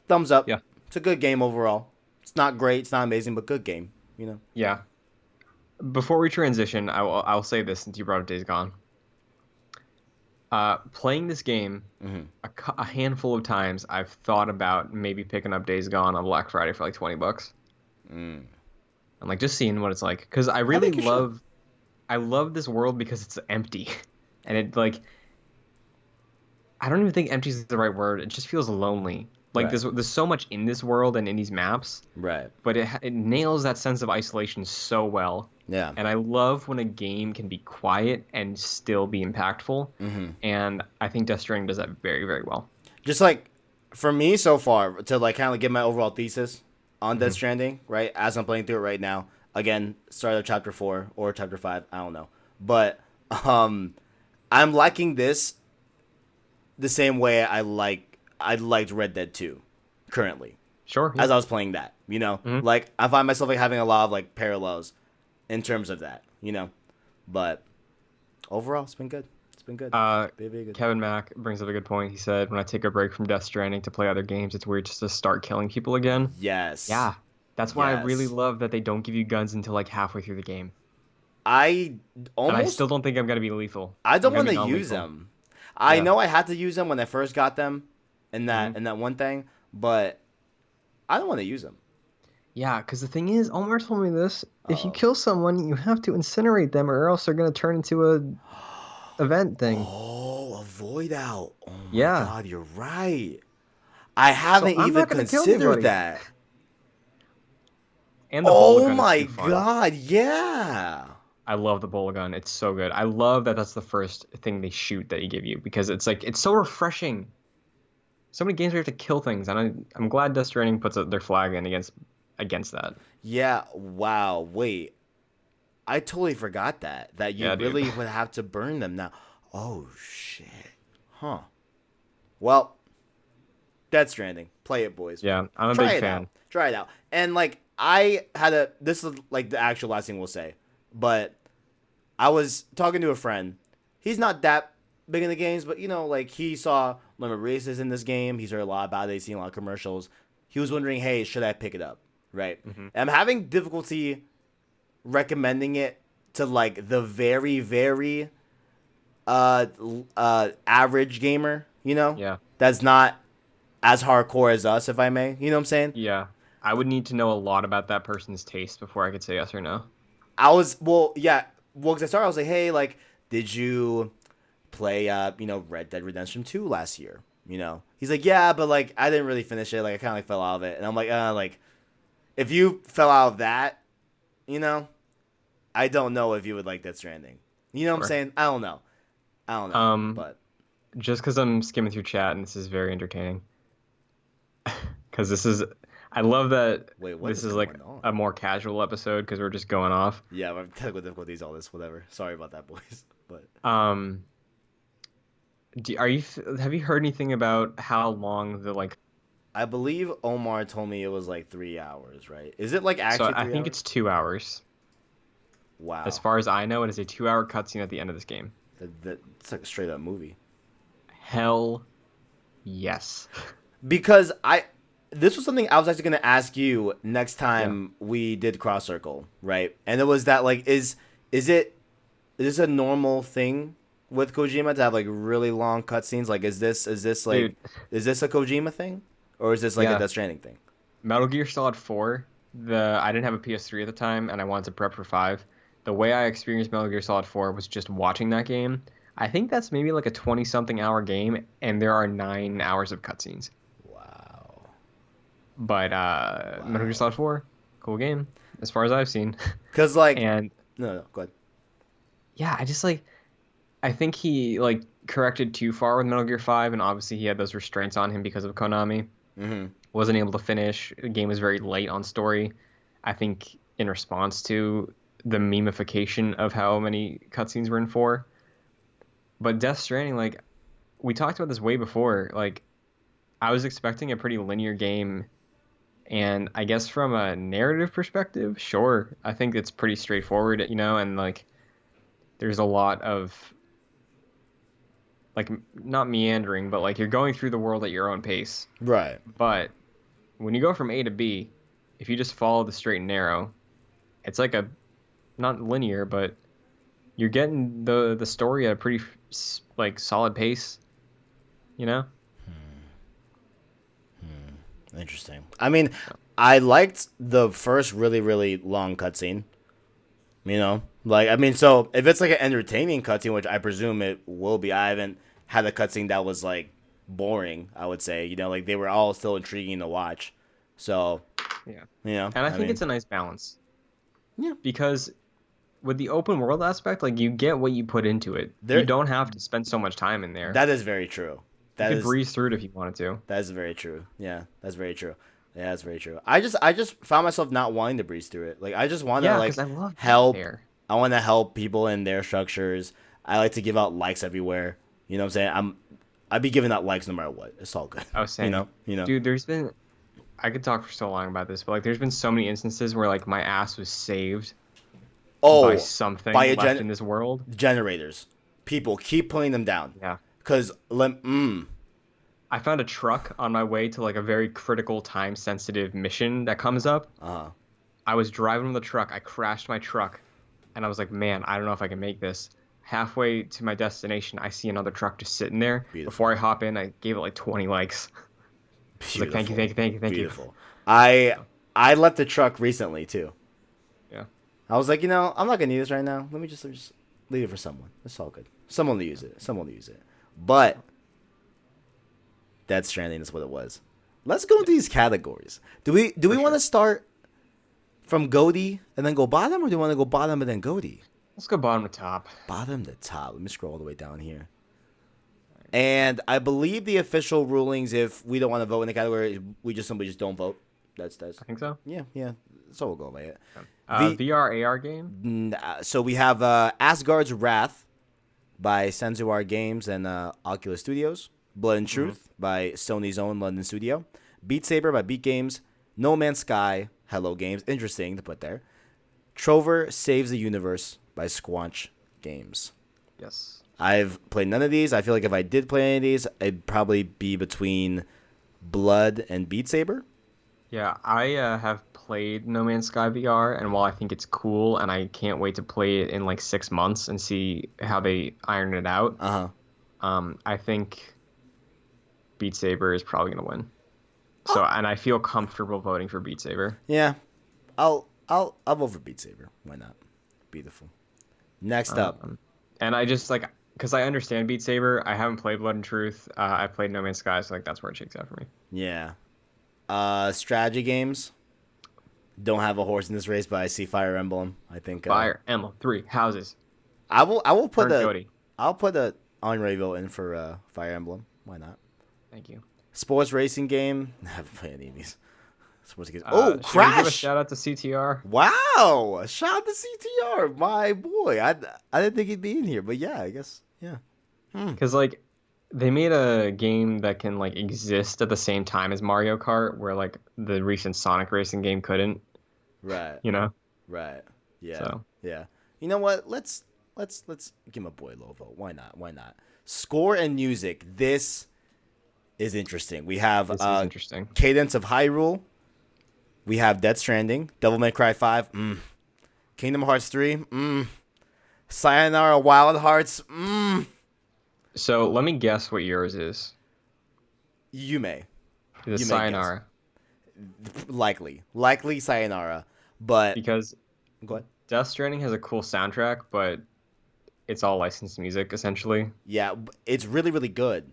thumbs up. Yeah, It's a good game overall. It's not great. It's not amazing, but good game. yeah. Before we transition, I'll say this since you brought up Days Gone. Playing this game Hmm. a handful of times, I've thought about maybe picking up Days Gone on Black Friday for like $20. Mm. And like just seeing what it's like because I think you should. I love this world because it's empty and it like I don't even think empty is the right word. It just feels lonely. Like Right. there's so much in this world and in these maps, Right. but it nails that sense of isolation so well. Yeah. And I love when a game can be quiet and still be impactful. Hmm. And I think Death Stranding does that very, very well. Just like for me so far, to like kind of give my overall thesis on Death Hmm. Stranding, right? As I'm playing through it right now, again, start of chapter 4 or chapter 5, I don't know, but um, I'm liking this the same way I liked Red Dead 2 currently Sure, yeah. as I was playing that. Hmm. Like I find myself like having a lot of like parallels in terms of that. But overall, it's been good. It's been good. Uh, Very, very good. Kevin Mack brings up a good point. He said, when I take a break from Death Stranding to play other games, it's weird just to start killing people again. Yes. Yeah, that's why I really Yes. love that they don't give you guns until like halfway through the game. I And I still almost don't think I'm gonna be lethal. I I'm don't gonna want be to use non-lethal. them. I Yeah. know I had to use them when I first got them in that Hmm. in that one thing, but I don't want to use them. Yeah, because the thing is, Omar told me this. If you Oh. kill someone, you have to incinerate them, or else they're gonna turn into a event thing. Oh, avoid out. Oh my Yeah. god, you're right. I So haven't I'm even not gonna kill considered anybody. that. And the bola Oh gun is my too fun. god, yeah. I love the bola gun. It's so good. I love that that's the first thing they shoot that you give you because it's like it's so refreshing. So many games where you have to kill things, and I'm glad Death Stranding puts their flag in against that. Yeah, wow. Wait. I totally forgot that you Yeah, dude. really would have to burn them now. Oh shit. Huh. Well, Dead Stranding. Play it, boys. Yeah, I'm a Try big it out. fan. Try it out. And like I had a this is like the actual last thing we'll say. But I was talking to a friend. He's not that big in the games, but like he saw limit races in this game. He's heard a lot about it. He's seen a lot of commercials. He was wondering, hey, should I pick it up? Right. Hmm. And I'm having difficulty recommending it to like the very, very average gamer, Yeah, that's not as hardcore as us, if I may. You know what I'm saying? yeah. I would need to know a lot about that person's taste before I could say yes or no. Well, yeah. Well, because I started, I was like, hey, like, did you play, Red Dead Redemption 2 last year? He's like, yeah, but like, I didn't really finish it. Like, I kind of like fell out of it. And I'm like, if you fell out of that, you know, I don't know if you would like Death Stranding. You know what I'm Sure. saying? I don't know. I don't know. Um, But just because I'm skimming through chat and this is very entertaining. Because I love that wait, what this is is like going on? a more casual episode because we're just going off. Yeah, I'm technical difficulties, all this, whatever. Sorry about that, boys. But Um, have you heard anything about how long the like? I believe Omar told me it was like 3 hours, right? Is it like So actually I three think it's hours? 2 hours. As Wow. far as I know, it is a 2 hour cutscene at the end of this game. That's like a straight up movie. Hell yes. Because this was something I was actually gonna ask you next Yeah. time we did Cross Circle, right? And it was that like is this a normal thing with Kojima to have like really long cutscenes? Like Dude, is this a Kojima thing? Or is this like a yeah. Death Stranding thing? Metal Gear Solid 4, I didn't have a PS3 at the time and I wanted to prep for 5. The way I experienced Metal Gear Solid 4 was just watching that game. I think that's maybe like a 20 something hour game and there are 9 hours of cutscenes. Wow. But Metal Gear Wow. Solid 4, cool game as far as I've seen. Cause like And no, go ahead. yeah, I think he like corrected too far with Metal Gear 5 and obviously he had those restraints on him because of Konami. Mm-hmm. Wasn't able to finish. The game was very late on story. I think in response to the memification of how many cutscenes were in 4. But Death Stranding, like we talked about this way before, like I was expecting a pretty linear game and I guess from a narrative perspective, sure, I think it's pretty straightforward, and like there's a lot of like not meandering, but like you're going through the world at your own pace. Right. But when you go from A to B, if you just follow the straight and narrow, it's like a not linear, but you're getting the story at a pretty like solid pace, you know? Interesting. I mean, I liked the first really, really long cutscene. Like I mean, so if it's like an entertaining cutscene, which I presume it will be, I haven't had a cutscene that was like boring. I would say, like they were all still intriguing to watch. So, Yeah. And I I think mean, it's a nice balance yeah, because with the open world aspect, like you get what you put into it. You there. don't have to spend so much time in there. That is very true. You That could is breeze through it if you wanted to. that is very true. Yeah, that's very true. Yeah, that's very true. I just found myself not wanting to breeze through it. Like I just want to Yeah, like because I love being help. there. I want to help people in their structures. I like to give out likes everywhere. You know what I'm saying? I'd be giving out likes no matter what. It's all good. I was You saying, know. You know. dude, I could talk for so long about this, but like there's been so many instances where like my ass was saved by Oh, by something a left in this world. generators. People keep putting them down. Yeah. Cause I found a truck on my way to like a very critical time sensitive mission that comes up. uh I was driving the truck, I crashed my truck, and I was like, man, I don't know if I can make this. Halfway to my destination, I see another truck just sitting there. Beautiful. Before I hop in, I gave it like 20 likes. I was like, thank you, Beautiful. thank you, thank you, thank you. Beautiful. I left the truck recently too. Yeah. I was like, I'm not gonna need this right now. Let me just leave it for someone. It's all good. Someone will use it. Someone will use it. But Death Stranding is what it was. Let's go into these categories. Do we want to start from Goaty and then go bottom, or do we want to go bottom and then Goaty? Let's go bottom to top. Bottom to top. Let me scroll all the way down here. And I believe the official rulings, if we don't want to vote in the category, we just simply just don't vote. That's I think so. yeah. So we'll go by it. VR AR game. So we have Asgard's Wrath by Senzuar Games and Oculus Studios. Blood and Truth by Sony's own London studio. Beat Saber by Beat Games. No Man's Sky, Hello Games. Interesting to put there. Trover Saves the Universe by Squanch Games. Yes. I've played none of these. I feel like if I did play any of these, it'd probably be between Blood and Beat Saber. Yeah, I have played No Man's Sky VR, and while I think it's cool, and I can't wait to play it in like 6 months and see how they iron it out. I think Beat Saber is probably gonna win. So, and I feel comfortable voting for Beat Saber. Yeah, I'll vote for Beat Saber. Why not? Beautiful. Next up, And I just like because I understand Beat Saber. I haven't played Blood and Truth. I played No Man's Sky, so like that's where it shakes out for me. yeah, strategy games. Don't have a horse in this race, but I see Fire Emblem. I think Fire Emblem 3 Houses. I will put Turn Cody. I'll put a honorary vote in for Fire Emblem. Why not? Thank you. Sports racing game. I haven't played any of these. Sports games. Should we give a Crash! shout out to CTR. Wow! Shout out to CTR, my boy. I didn't think he'd be in here, but yeah, I guess yeah. Because like they made a game that can like exist at the same time as Mario Kart, where like the recent Sonic racing game couldn't. Right. You know. Right. Yeah. So. Yeah. You know what? Let's give my boy a low vote. Why not? Why not? Score and music. This is interesting. We have This is interesting. Cadence of Hyrule. We have Death Stranding, Devil May Cry 5, Kingdom Hearts 3, Sayonara Wild Hearts, So let me guess what yours is. You may. The You may Sayonara. Likely Sayonara, but Because go ahead. Death Stranding has a cool soundtrack, but it's all licensed music essentially. Yeah, it's really really good.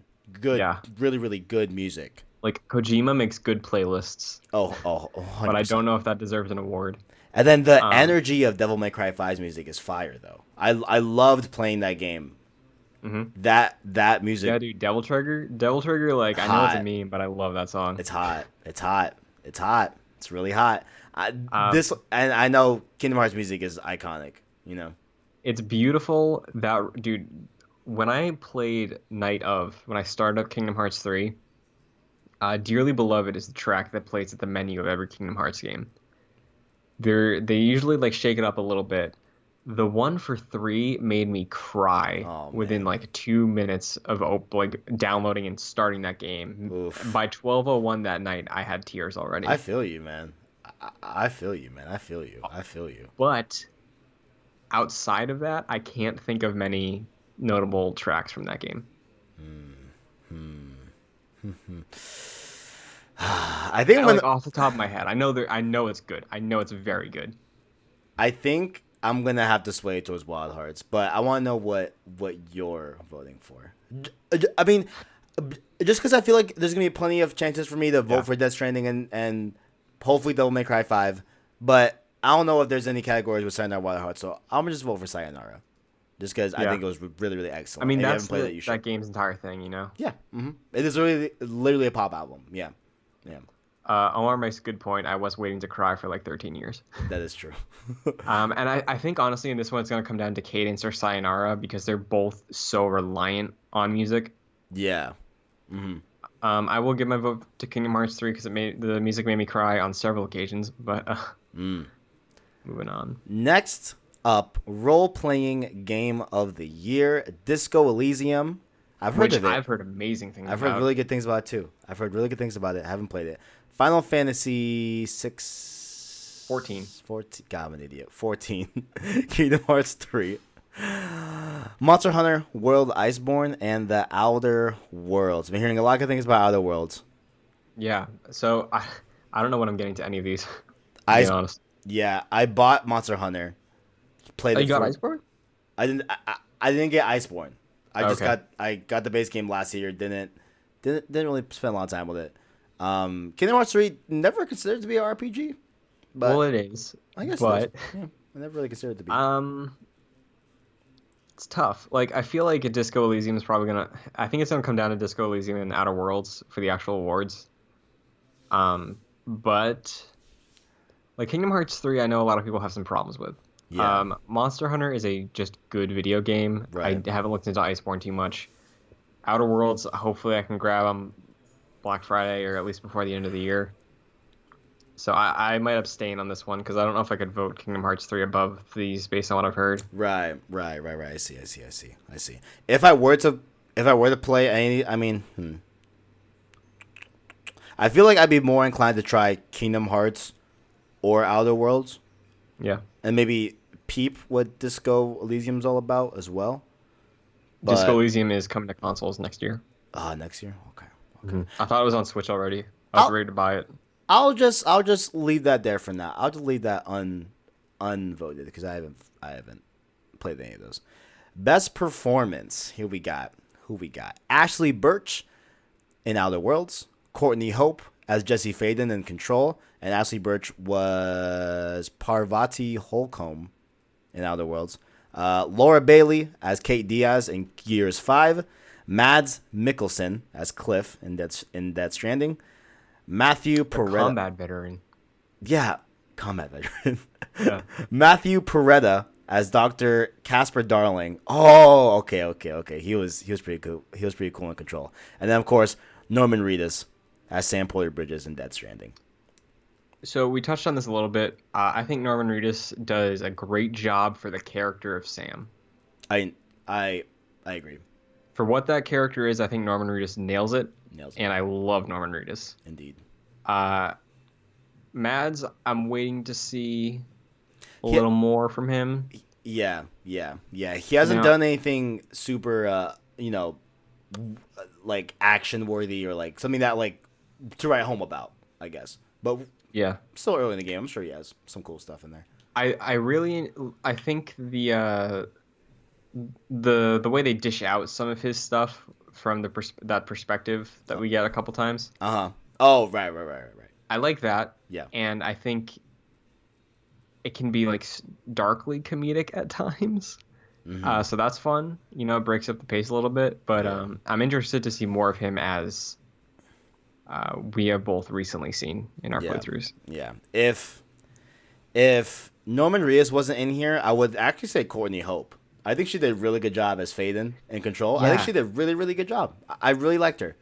Good. Yeah. Really really good music. Like Kojima makes good playlists, Oh, 100%. but I don't know if that deserves an award. And then the energy of Devil May Cry 5's music is fire though. I loved playing that game. Mm-hmm. That music. Yeah, dude, Devil Trigger, like I know it's a meme, but I love that song. It's hot. It's hot. It's hot. It's really hot. And I know Kingdom Hearts music is iconic. You know. It's beautiful. That dude, when I started up Kingdom Hearts 3, Dearly Beloved is the track that plays at the menu of every Kingdom Hearts game. They usually like shake it up a little bit. The one for 3 made me cry within like 2 minutes of like downloading and starting that game. Oof. By 12:01 that night, I had tears already. I feel you, man. I feel you, man. I feel you. But outside of that, I can't think of many notable tracks from that game. I think like off the top of my head, I know it's good. I know it's very good. I think I'm gonna have to sway towards Wild Hearts, but I want to know what you're voting for. I mean, just because I feel like there's gonna be plenty of chances for me to vote Yeah. for Death Stranding and hopefully Devil May Cry 5, but I don't know if there's any categories with Sayonara Wild Hearts, so I'm gonna just vote for Sayonara, just because I Yeah. think it was really really I excellent. mean, If you that's haven't played it, you should. that game's entire thing, you know. Yeah, it is really literally a pop album. Yeah, yeah, Omar makes a good point. I was waiting to cry for like 13 years. that is true. And I think honestly in this one it's gonna come down to Cadence or Sayonara because they're both so reliant on music. Yeah. hmm I will give my vote to Kingdom Hearts 3 because the music made me cry on several occasions. But moving on. Next up, role playing game of the year, Disco Elysium. I've heard Which of it. I've heard amazing things I've heard about. really good things about it too. I've heard really good things about it. I haven't played it. Final Fantasy 14. 14. God, I'm an idiot. 14. Kingdom Hearts 3. Monster Hunter World Iceborne and The Outer Worlds. I've been hearing a lot of good things about Outer Worlds. Yeah. So I don't know what I'm getting to any of these. To be Ice. honest. Yeah, I bought Monster Hunter. Played Oh, it you got for. Iceborne? I didn't get Iceborne. Okay. I got the base game last year. Didn't really spend a lot of time with it. Kingdom Hearts 3 never considered to be an RPG, Well, but it is. I guess it is. But Yeah, I never really considered it to be. um, it's tough. Like I feel like a Disco Elysium is probably gonna. I think it's gonna come down to Disco Elysium and Outer Worlds for the actual awards. But like Kingdom Hearts 3, I know a lot of people have some problems with. Yeah. Monster Hunter is a just good video game. Right. I haven't looked into Iceborne too much. Outer Worlds, hopefully I can grab on Black Friday or at least before the end of the year. So I might abstain on this one because I don't know if I could vote Kingdom Hearts 3 above these based on what I've heard. Right. I see. If I were to play any, I mean, I feel like I'd be more inclined to try Kingdom Hearts or Outer Worlds, Yeah. and maybe peep what Disco Elysium's all about as well. Disco But Elysium is coming to consoles next year. next year, okay. I thought it was on Switch already. I was I'll, ready to buy it. I'll just leave that there for now. I'll just leave that unvoted because I haven't played any of those. Best performance. Here we got who we got. Ashley Birch in Outer Worlds. Courtney Hope as Jesse Faden in Control, and Ashley Birch was Parvati Holcomb in Outer Worlds. Laura Bailey as Kate Diaz in Gears 5. Mads Mikkelsen as Cliff in Death Stranding. Matthew The Peretta. combat veteran. Yeah, combat veteran. Yeah. Matthew Peretta as Dr. Casper Darling. Oh, okay. He was pretty cool. He was pretty cool in Control. And then of course Norman Reedus as Sam Porter Bridges in Death Stranding. So we touched on this a little bit. I think Norman Reedus does a great job for the character of Sam. I agree. For what that character is, I think Norman Reedus nails it, Nails it. and I love Norman Reedus. Indeed. Mads, I'm waiting to see a little more from him. Yeah. He hasn't done anything super, like action worthy or like something that like to write home about, I guess. But Yeah. still early in the game. I'm sure he has some cool stuff in there. I think the way they dish out some of his stuff from that perspective that we get a couple times. Oh, right. I like that. Yeah. And I think it can be like darkly comedic at times. So that's fun. It breaks up the pace a little bit. But I'm interested to see more of him as we have both recently seen in our playthroughs. Yeah. If Norman Reedus wasn't in here, I would actually say Courtney Hope. I think she did a really good job as Faden in Control. Yeah. I think she did a really, really good job. I really liked her.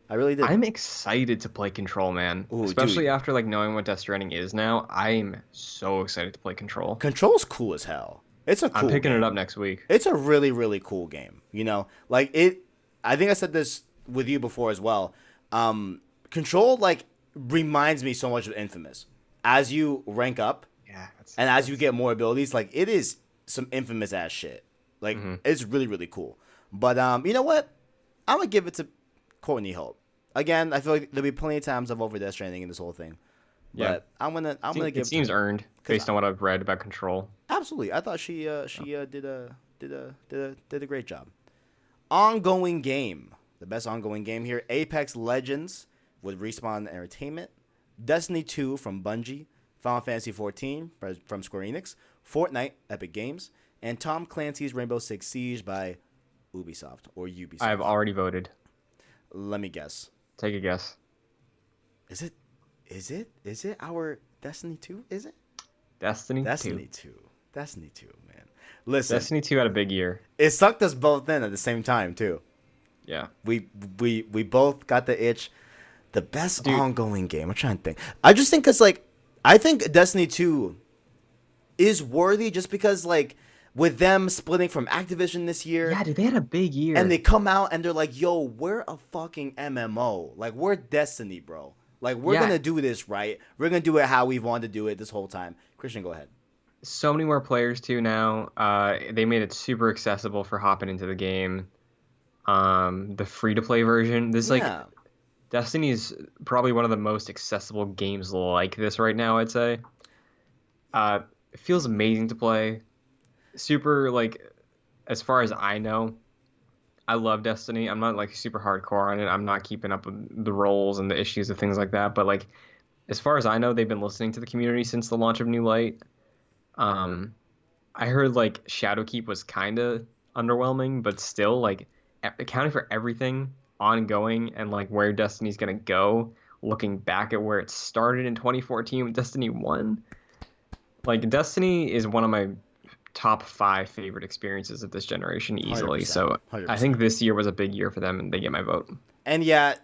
I really did. I'm excited to play Control, man. Ooh, Especially dude. after like knowing what Death Stranding is now. I'm so excited to play Control. Control's cool as hell. It's a cool I'm picking game. it up next week. It's a really, really cool game. Like it. I think I said this with you before as well. Control like reminds me so much of Infamous. As you rank up, Yeah. and as you get more abilities, like it is some Infamous ass shit. Like it's really, really cool. But you know what? I'm gonna give it to Courtney Hope. Again, I feel like there'll be plenty of times I've over Death Stranding in this whole thing. But Yeah. I'm gonna give It seems earned based on what I've read about Control. Absolutely. I thought she did a great job. Ongoing game. The best ongoing game here. Apex Legends with Respawn Entertainment. Destiny 2 from Bungie. Final Fantasy 14 from Square Enix. Fortnite, Epic Games. And Tom Clancy's Rainbow Six Siege by Ubisoft or I've Ubisoft. already voted. Let me guess. Take a guess. Is it? Is it our Destiny 2? Is it? Destiny 2. Destiny 2. Destiny 2, man. Listen, Destiny 2 had a big year. it sucked us both in at the same time too. Yeah. We both got the itch. The best Dude. ongoing game. I'm trying to think. I just think because like I think Destiny 2 is worthy just because like with them splitting from Activision this year. Yeah, dude, they had a big year. And they come out and they're like, yo, we're a fucking MMO. Like, we're Destiny, bro. Like, we're going to do this right. We're going to do it how we've wanted to do it this whole time. Christian, go ahead. So many more players, too, now. They made it super accessible for hopping into the game. The free-to-play version. Like, Destiny is probably one of the most accessible games like this right now, I'd say. It feels amazing to play. Super, like, as far as I know, I love Destiny. I'm not like super hardcore on it. I'm not keeping up with the roles and the issues and things like that. But like, as far as I know, they've been listening to the community since the launch of New Light. I heard like Shadowkeep was kind of underwhelming, but still like accounting for everything ongoing and like where Destiny's gonna go, looking back at where it started in 2014 with Destiny 1. Like Destiny is one of my top 5 favorite experiences of this generation easily. 100%, So 100%. I think this year was a big year for them and they get my vote. And yeah,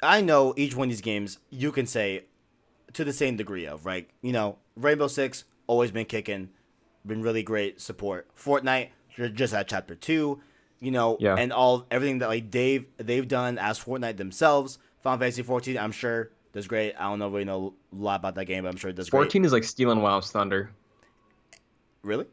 I know each one of these games you can say to the same degree of, right? You know, Rainbow Six, always been kicking, been really great support. Fortnite, just at Chapter 2, you know, and everything that like they've done as Fortnite themselves. Final Fantasy 14, I'm sure does great. I don't really know a lot about that game, but I'm sure it does 14 great. is like stealing WoW's thunder. Really?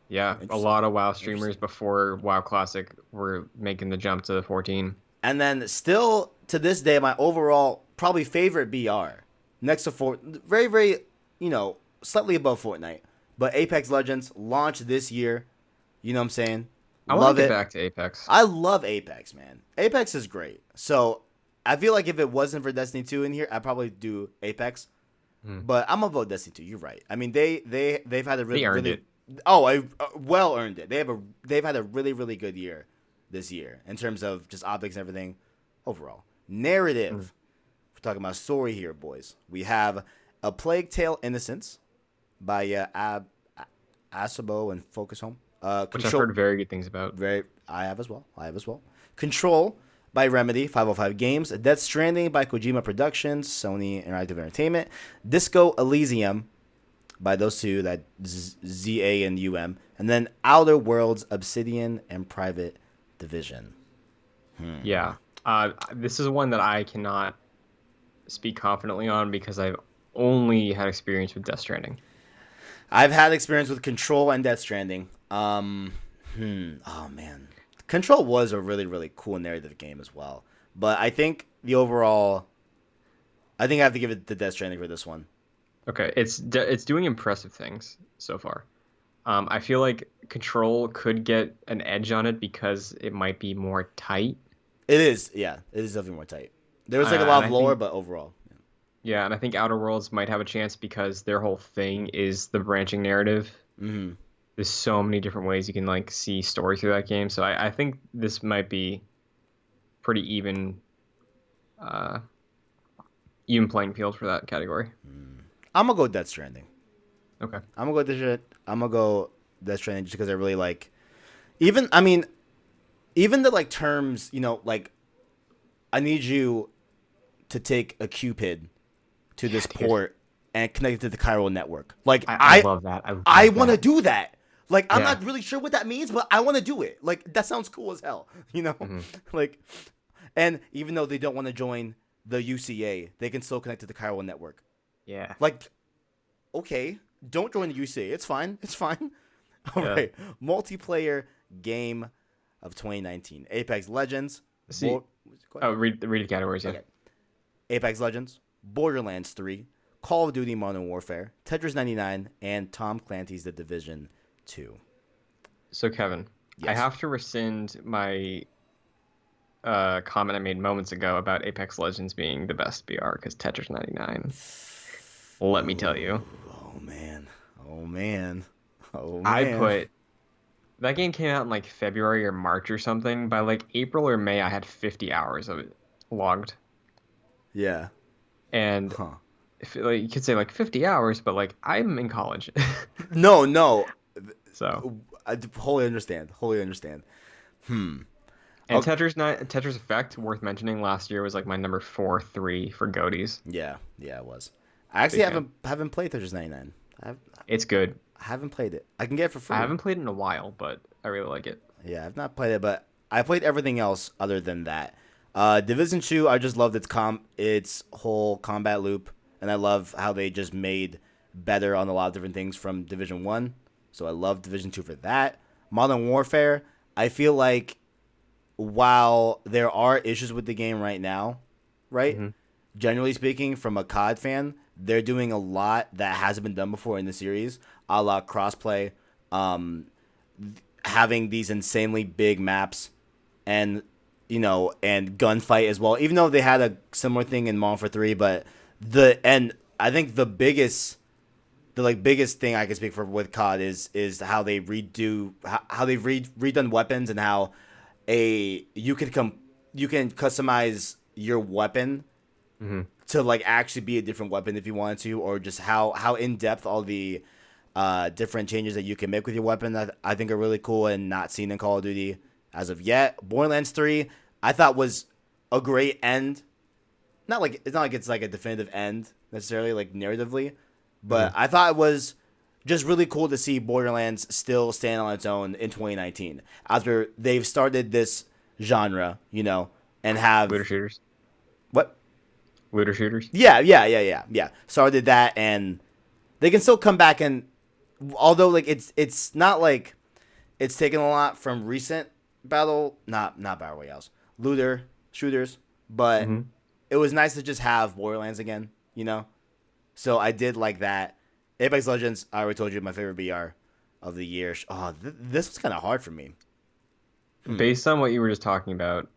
Yeah, a lot of WoW streamers before WoW Classic were making the jump to 14. And then still to this day, my overall probably favorite BR next to very, very, you know, slightly above Fortnite. But Apex Legends launched this year. You know what I'm saying? I want to get back to Apex. I love Apex, man. Apex is great. So I feel like if it wasn't for Destiny 2 in here, I'd probably do Apex. But I'm gonna vote Destiny 2. You're right. I mean, they've had a they earned it. Oh, I well earned it. They've had a really, really good year this year in terms of just optics and everything overall. Narrative. We're talking about story here, boys. We have A Plague Tale: Innocence by Asobo and Focus Home. Which I've heard very good things about. I have as well. Control by Remedy, 505 Games. Death Stranding by Kojima Productions, Sony Interactive Entertainment. Disco Elysium by those two, that ZA and UM. And then Outer Worlds, Obsidian, and Private Division. Yeah. This is one that I cannot speak confidently on because I've only had experience with Death Stranding. I've had experience with Control and Death Stranding. Oh, man. Control was a really, really cool narrative game as well. But I think the overall... I think I have to give it to Death Stranding for this one. Okay, it's doing impressive things so far. I feel like Control could get an edge on it because it might be more tight. It is, yeah. It is definitely more tight. There was like a lot of lore, but overall. Yeah, and I think Outer Worlds might have a chance because their whole thing is the branching narrative. Mm-hmm. There's so many different ways you can like see story through that game. So I think this might be pretty even playing field for that category. I'm gonna go Death Stranding. Okay. I'm gonna go Death Stranding just because I really like. Even the like terms, you know, like I need you to take a Cupid to this port and connect it to the chiral network. Like I love that. I want to do that. Like I'm not really sure what that means, but I want to do it. Like that sounds cool as hell, you know? Like, and even though they don't want to join the UCA, they can still connect to the chiral network. Yeah. Like, okay, don't join the UCA. It's fine. All right. Multiplayer game of 2019. Apex Legends. Read the categories, yeah. Okay. Apex Legends, Borderlands 3, Call of Duty Modern Warfare, Tetris 99, and Tom Clancy's The Division 2. So Kevin, I Yes. have to rescind my comment I made moments ago about Apex Legends being the best BR because Tetris 99. Let me tell you, Oh man. Oh man. Oh I man. put that game came out in like February or March or something. By like April or May, I had 50 hours of it logged, Yeah. and Huh. if, like, you could say like 50 hours, but like I'm in college, No, no. so. I wholly understand. Wholly understand. Hmm. And Oh, Tetris Effect, worth mentioning, last year was like my number 4-3 for Goaties. yeah. Yeah, it was. I actually Big fan. haven't played Tetris 99. It's good. I haven't played it. I can get it for I free. haven't played it in a while, but I really like it. Yeah, I've not played it, but I played everything else other than that. Division 2, I just loved its whole combat loop, and I love how they just made better on a lot of different things from Division 1. So I love Division 2 for that. Modern Warfare, I feel like while there are issues with the game right now, right? Hmm. Generally speaking, from a COD fan, they're doing a lot that hasn't been done before in the series, a la crossplay, um, having these insanely big maps, and and gunfight as well. Even though they had a similar thing in Modern Warfare 3, but I think the biggest thing I can speak for with COD is how they how they've redone weapons, and how you can customize your weapon Hmm. to like actually be a different weapon if you wanted to, or just how in depth all the different changes that you can make with your weapon that I think are really cool and not seen in Call of Duty as of yet. Borderlands 3, I thought was a great end. Not like it's like a definitive end necessarily, like narratively, but Hmm. I thought it was just really cool to see Borderlands still stand on its own in 2019 after they've started this genre, and Looter have shooters. what? Looter shooters. Yeah. Started that, and they can still come back, and although like it's not like it's taken a lot from recent not battle royales, looter shooters, but Hmm. it was nice to just have Borderlands again, So I did like that. Apex Legends, I already told you, my favorite BR of the year. Oh, this was kind of hard for me. Hmm. Based on what you were just talking about,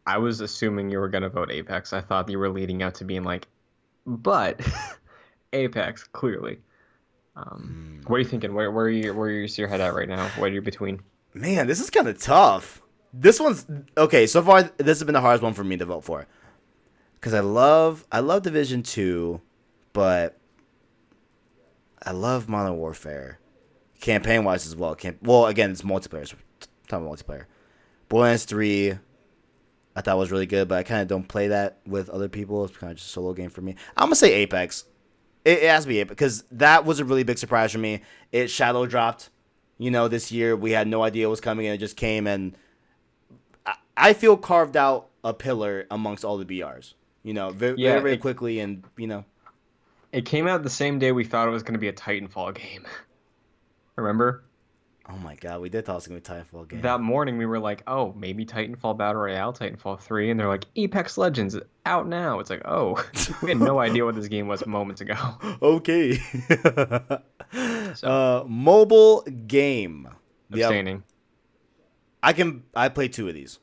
I was assuming you were gonna vote Apex. I thought you were leading up to being like, but Apex, clearly. What are you thinking? Where's your head at right now? What are you between? Man, this is kind of tough. This one's okay. So far, this has been the hardest one for me to vote for because I love Division 2, but I love Modern Warfare campaign wise as well. Well, again, it's multiplayer. So talking about multiplayer. Borderlands 3, I thought was really good, but I kind of don't play that with other people. It's kind of just a solo game for me. I'm gonna say Apex. It has to be Apex because that was a really big surprise for me. It shadow dropped, this year. We had no idea it was coming, and it just came, and I feel carved out a pillar amongst all the BRs. Very Yeah, very, very quickly, and it came out the same day we thought it was gonna be a Titanfall game. Remember? oh my god, we did thought it was gonna be a Titanfall game. That morning we were like, oh, maybe Titanfall Battle Royale, Titanfall 3, and they're like, Apex Legends out now. It's like, oh, we had no idea what this game was moments ago. Okay. So, Mobile game. We have abstaining. I play two of these.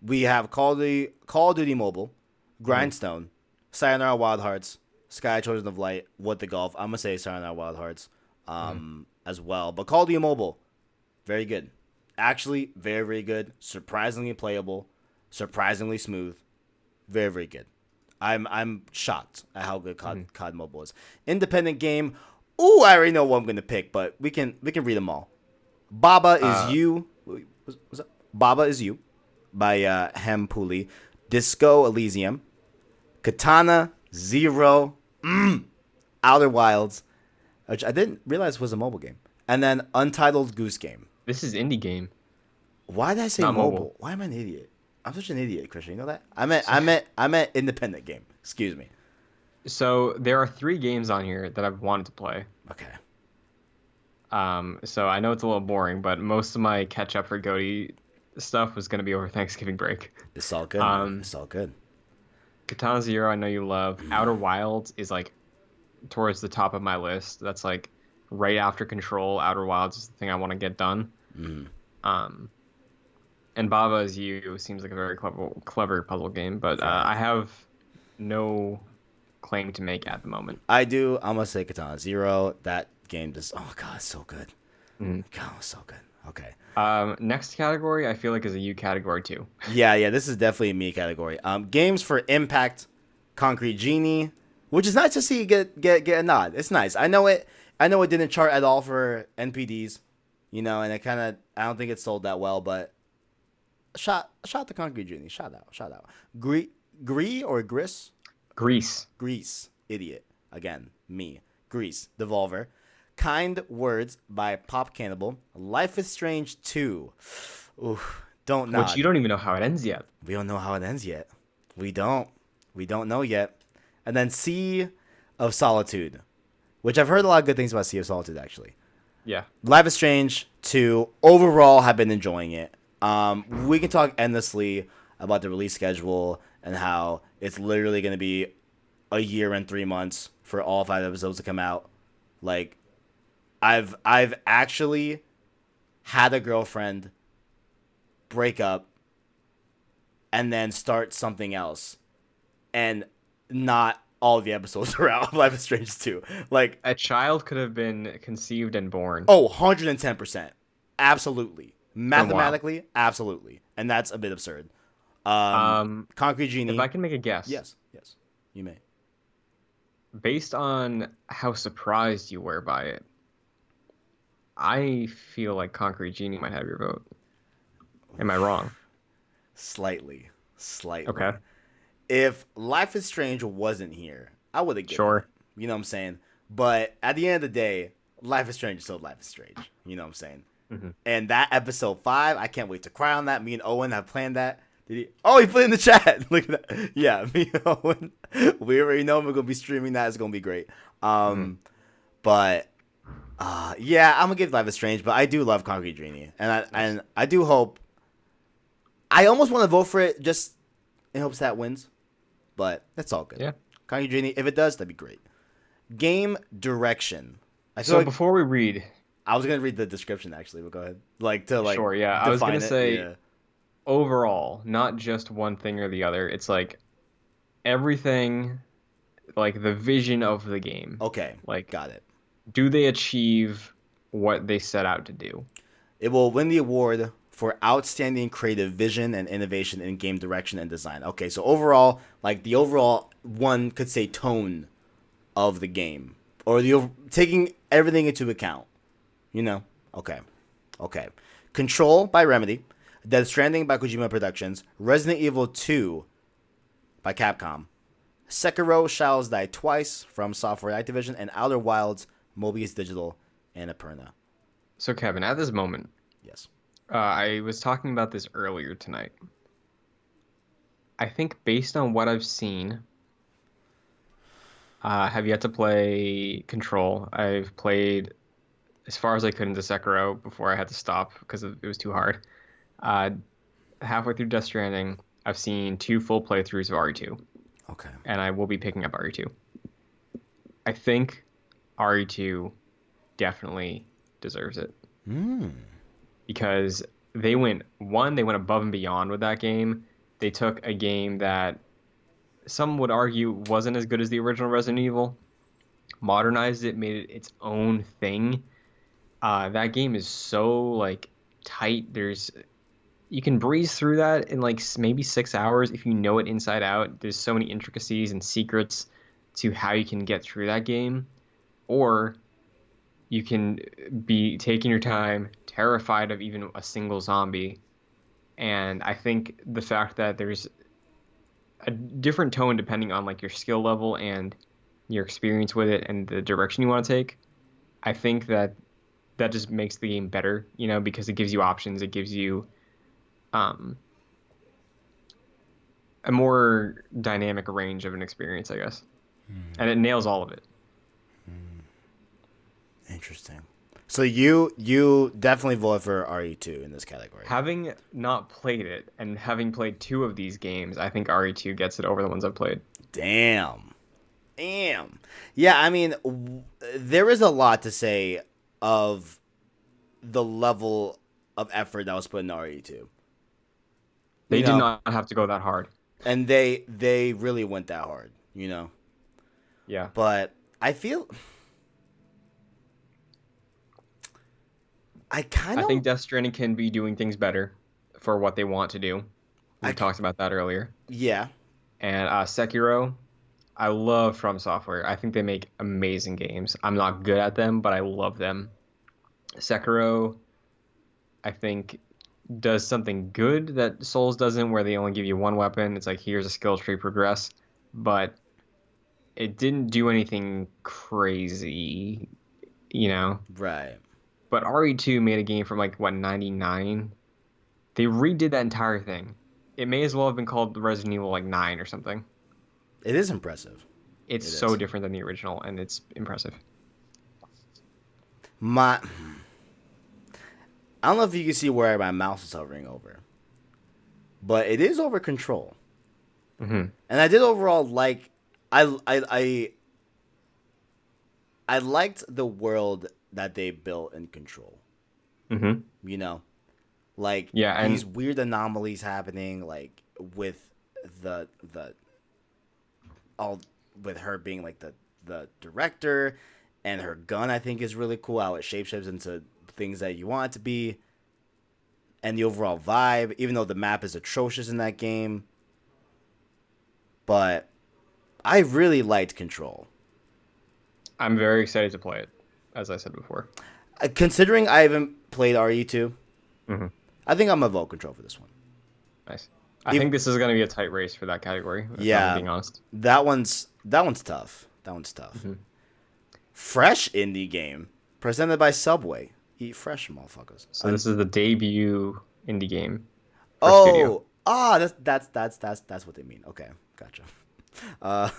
We have Call of Duty Mobile, Hmm. Grindstone, Sayonara Wild Hearts, Sky Children of Light, What the Golf. I'm gonna say Sayonara Wild Hearts, Hmm. as well. But Call of Duty Mobile, very good. Actually, very very good. Surprisingly playable, surprisingly smooth, very very good. I'm shocked at how good Hmm. COD Mobile is. Independent game. Ooh, I already know what I'm gonna pick, but we can read them all. Baba is Uh, you. Was that? Baba is you by Hem Puli. Disco Elysium. Katana Zero. Outer Wilds, which I didn't realize was a mobile game. And then Untitled Goose Game. this is indie game, Why did I say not mobile. mobile? Why am I an idiot? I'm such an idiot, Christian. You know that? So, I meant independent game. Excuse me. so there are three games on here that I've wanted to play. Okay. So I know it's a little boring, but most of my catch up for GOTY stuff was gonna be over Thanksgiving break. It's all good, man. Um, It's all good. Katana Zero, I know you love. Outer Wilds is like towards the top of my list. That's like right after Control. Outer Wilds is the thing I want to get done. Mm. Um, and Baba is You seems like a very clever puzzle game, but Right. I have no claim to make at the moment. I do. I'm gonna say Katana Zero. That game just, oh god, it's so good. Mhm. God, it's so good. Okay. Next category I feel like is a you category too. Yeah. This is definitely a me category. Games for Impact, Concrete Genie, which is nice to see get a nod. It's nice. I know it. I know it didn't chart at all for NPDs, and it kind of, I don't think it sold that well, but shot the Concrete Genie. Shout out. Gree or Gris? Greece. Grease, idiot. Again, me. Grease, Devolver. Kind Words by Pop Cannibal. Life is Strange 2. Ooh, don't Which you nod. don't even know how it ends yet. We don't know how it ends yet. We don't. We don't know yet. And then Sea of Solitude, which I've heard a lot of good things about Sea of Solitude, actually. Yeah. Life is Strange 2. Overall, have been enjoying it. We can talk endlessly about the release schedule and how it's literally going to be a year and 3 months for all 5 episodes to come out. Like, I've actually had a girlfriend break up and then start something else, and not all the episodes are out of Life is Strange 2. Like, A child could have been conceived and born oh, 110%. Absolutely. from WoW. Mathematically, absolutely. And that's a bit absurd. Um, Concrete if I Genie. can make a guess, Yes. You may. based on how surprised you were by it, I feel like Concrete Genie might have your vote. Am I wrong? Slightly. Okay, Slightly. If Life is Strange wasn't here, I would have given it. sure. You know what I'm saying? But at the end of the day, Life is Strange is still Life is Strange. You know what I'm saying? Hmm. And that episode 5, I can't wait to cry on that. Me and Owen have planned that. Did he? Oh, he put it in the chat. Look at that. Yeah, me and Owen. We already know we're gonna be streaming that. It's gonna be great. Hmm. But yeah, I'm gonna give Life is Strange. But I do love Concrete Genie, and Nice. I do hope. I almost want to vote for it just in hopes that wins, but that's all good. Yeah. Concrete Genie, if it does, that'd be great. Game direction. I feel So like before we read, I was gonna read the description actually, but go ahead. Like to like sure, yeah, I was gonna define it. say Yeah. overall, not just one thing or the other. It's like everything, like the vision of the game. Okay. Like, Got it. do they achieve what they set out to do? It will win the award for outstanding creative vision and innovation in game direction and design. Okay, so overall, like the overall one could say tone of the game, or taking everything into account. You know. Okay. Okay. Control by Remedy, Death Stranding by Kojima Productions, Resident Evil 2 by Capcom, Sekiro Shadows Die Twice from Software Activision, and Outer Wilds, Mobius Digital, and Aperna. So, Kevin, at this moment, Yes. I was talking about this earlier tonight. I think based on what I've seen, have yet to play Control. I've played as far as I could into Sekiro before I had to stop because it was too hard. Uh, Halfway through Death Stranding, I've seen two full playthroughs of RE2, Okay. and I will be picking up RE2. I think RE2 definitely deserves it Hmm. because they went above and beyond with that game. They took a game that some would argue wasn't as good as the original Resident Evil, modernized it, made it its own thing. That game is so like tight. You can breeze through that in like maybe 6 hours if you know it inside out. There's so many intricacies and secrets to how you can get through that game, or you can be taking your time, terrified of even a single zombie. And I think the fact that there's a different tone depending on like your skill level and your experience with it and the direction you want to take, I think that that just makes the game better, because it gives you options. It gives you um, a more dynamic range of an experience, I guess. And it nails all of it. Interesting. So you definitely vote for RE2 in this category. Having not played it and having played two of these games, I think RE2 gets it over the ones I've played. Damn. Damn. Yeah, I mean, there is a lot to say of the level of effort that was put in RE2. They You did know, not have to go that hard. and they really went that hard. Yeah. But I feel I kind I think of Death Stranding can be doing things better for what they want to do. We I talked about that earlier. yeah, And Sekiro, I love From Software. I think they make amazing games. I'm not good at them, but I love them. Sekiro, I think, does something good that Souls doesn't, where they only give you one weapon. It's like, here's a skill tree, progress. But it didn't do anything crazy, you know? right. But RE2 made a game from like, what, 99? They redid that entire thing. It may as well have been called Resident Evil like 9 or something. It is impressive. It's It so is. different than the original, and it's impressive. My I don't know if you can see where my mouse is hovering over, but it is over Control. Hmm. And I did overall like I liked the world that they built in Control. Hmm. You know, like Yeah, these and weird anomalies happening, like with the all with her being like the director, and her gun I think is really cool how it shapeshifts into things that you want it to be, and the overall vibe. Even though the map is atrocious in that game, but I really liked Control. I'm very excited to play it, as I said before. Considering I haven't played RE2, Hmm. I think I'm gonna vote Control for this one. Nice. I If, think this is going to be a tight race for that category, if I'm yeah, being honest. that one's tough. That one's tough. Hmm. Fresh indie game presented by Subway. Eat fresh, motherfuckers. So this is the debut indie game for Studio. That's what they mean. Okay, gotcha.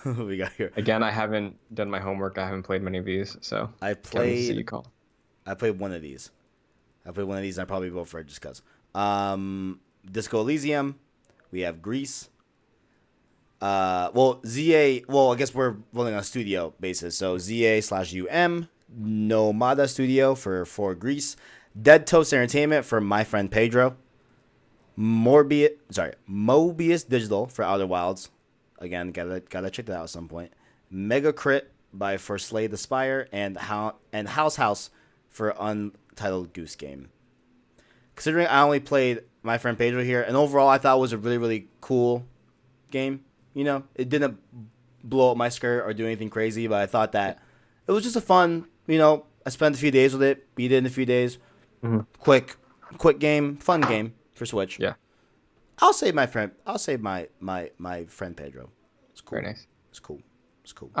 Who we got here? Again, I haven't done my homework. I haven't played many of these, so I kind of see played. you call. I played one of these. I played one of these. And I probably vote for it just cause. Disco Elysium. We have Greece. Well, ZA. Well, I guess we're voting on studio basis. So ZA/UM. Nomada Studio for Greece. Dead Toast Entertainment for My Friend Pedro. Mobius Digital for Outer Wilds. Again, gotta check that out at some point. Mega Crit by For Slay the Spire and House for Untitled Goose Game. Considering I only played My Friend Pedro here, and overall I thought it was a really really cool game. It didn't blow up my skirt or do anything crazy, but I thought that it was just a fun. I spent a few days with it, beat it in a few days. Hmm. Quick game, fun game for Switch. Yeah, I'll save my friend. I'll save my friend Pedro. It's cool. very nice. It's cool. It's cool.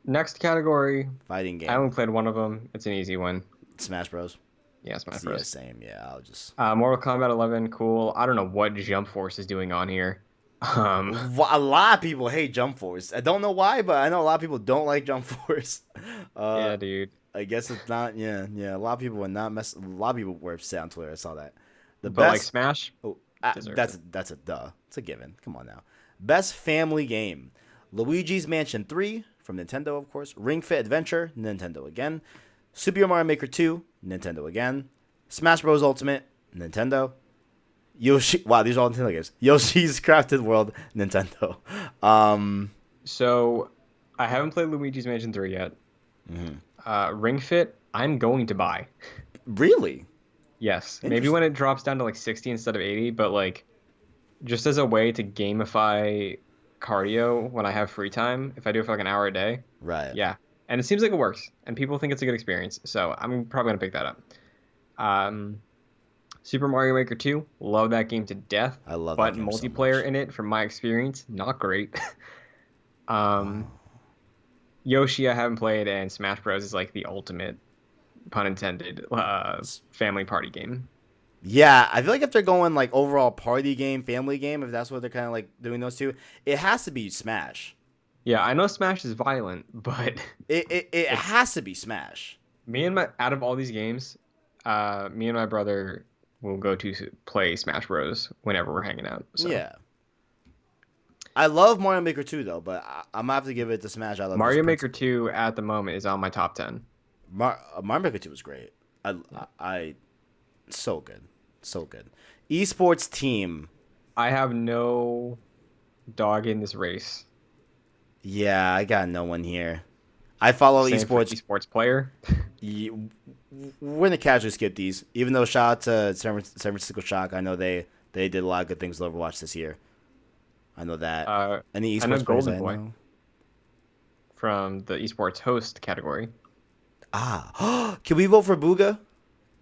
Next category, Fighting I game. only played one of them. It's an easy one. Smash Bros. Yeah, Smash Yeah, Bros. same. Yeah, I'll just. Mortal Kombat 11, cool. I don't know what Jump Force is doing on here. Um, A lot of people hate Jump Force. I don't know why, but I know a lot of people don't like Jump Force. yeah, dude. I guess it's not. Yeah, yeah. A lot of people were not mess. A lot of people were upset on Twitter. I saw that. The But like best. Smash Oh, deserves it. that's a duh. It's a given. Come on now. Best family game: Luigi's Mansion 3 from Nintendo, of course. Ring Fit Adventure, Nintendo again. Super Mario Maker 2, Nintendo again. Smash Bros. Ultimate, Nintendo. Yoshi. Wow, these are all Nintendo games. Yoshi's Crafted World, Nintendo. Um. So I haven't played Luigi's Mansion 3 yet. Mhm. Ring Fit, I'm going to buy. Really Yes, maybe when interesting. it drops down to like 60 instead of 80, but like just as a way to gamify cardio when I have free time, if I do it for like an hour a day, Right. yeah. And it seems like it works, and people think it's a good experience, so I'm probably gonna pick that up. Um, Super Mario Maker 2, love that game to death, I love that but game so multiplayer much. in it, from my experience, not great. Um, Oh. Yoshi, I haven't played, and Smash Bros is like the ultimate, pun intended, family party game. Yeah, I feel like if they're going like overall party game, family game, if that's what they're kind of like doing those two, it has to be Smash. Yeah, I know Smash is violent, but It if has to be Smash. me and my out of all these games, me and my brother will go to play Smash Bros whenever we're hanging out. So Yeah. I love Mario Maker 2 though, but I'm gonna have to give it to Smash. I love just Mario Maker principle. 2 at the moment is on my top 10. Mario Maker 2 was great. Yeah. I so good, so good. Esports team. I have no dog in this race. Yeah, I got no one here. I follow Same for esports. esports player. We're gonna casually skip these, even though shout out to San Francisco Shock. I know they did a lot of good things with Overwatch this year. I know that. Uh, Any I know esports players Golden I Boy know? from the esports host category. Ah, can we vote for Booga?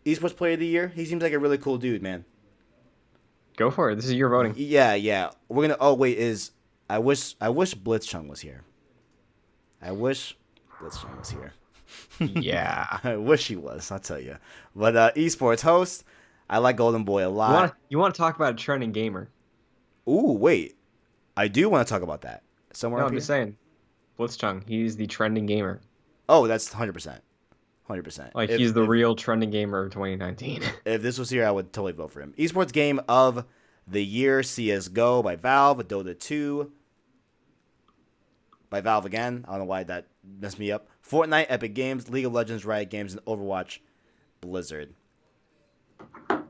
Esports Player of the Year. He seems like a really cool dude, man. Go for it. This is your voting. Yeah, yeah. We're gonna. Oh wait, is I wish Blitzchung was here. I wish Blitzchung was here. Yeah. I wish he was. I'll tell you. But esports host, I like Golden Boy a You want lot. to you want to talk about a trending gamer? Ooh, wait. I do want to talk about that. Somewhere No, up I'm just here. saying. Blitzchung, he's the trending gamer. Oh, that's 100%. 100%. Like If he's the if real trending gamer of 2019. if this was here, I would totally vote for him. Esports game of the year: CS:GO by Valve, Dota 2 by Valve again. I don't know why that messed me up. Fortnite, Epic Games, League of Legends, Riot Games, and Overwatch, Blizzard.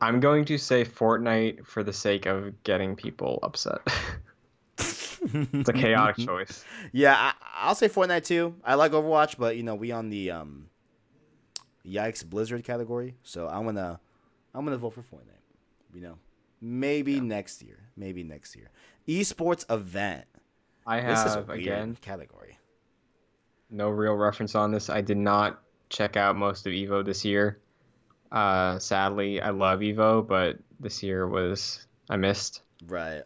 I'm going to say Fortnite for the sake of getting people upset. It's a chaotic choice. Yeah, I'll say Fortnite too. I like Overwatch, but we on the yikes Blizzard category, so I'm gonna vote for Fortnite. You know, maybe Yeah. next year. Maybe next year. Esports event. I This is a have, again, weird category. no real reference on this. I did not check out most of Evo this year. Sadly, I love Evo, but this year I missed. Right.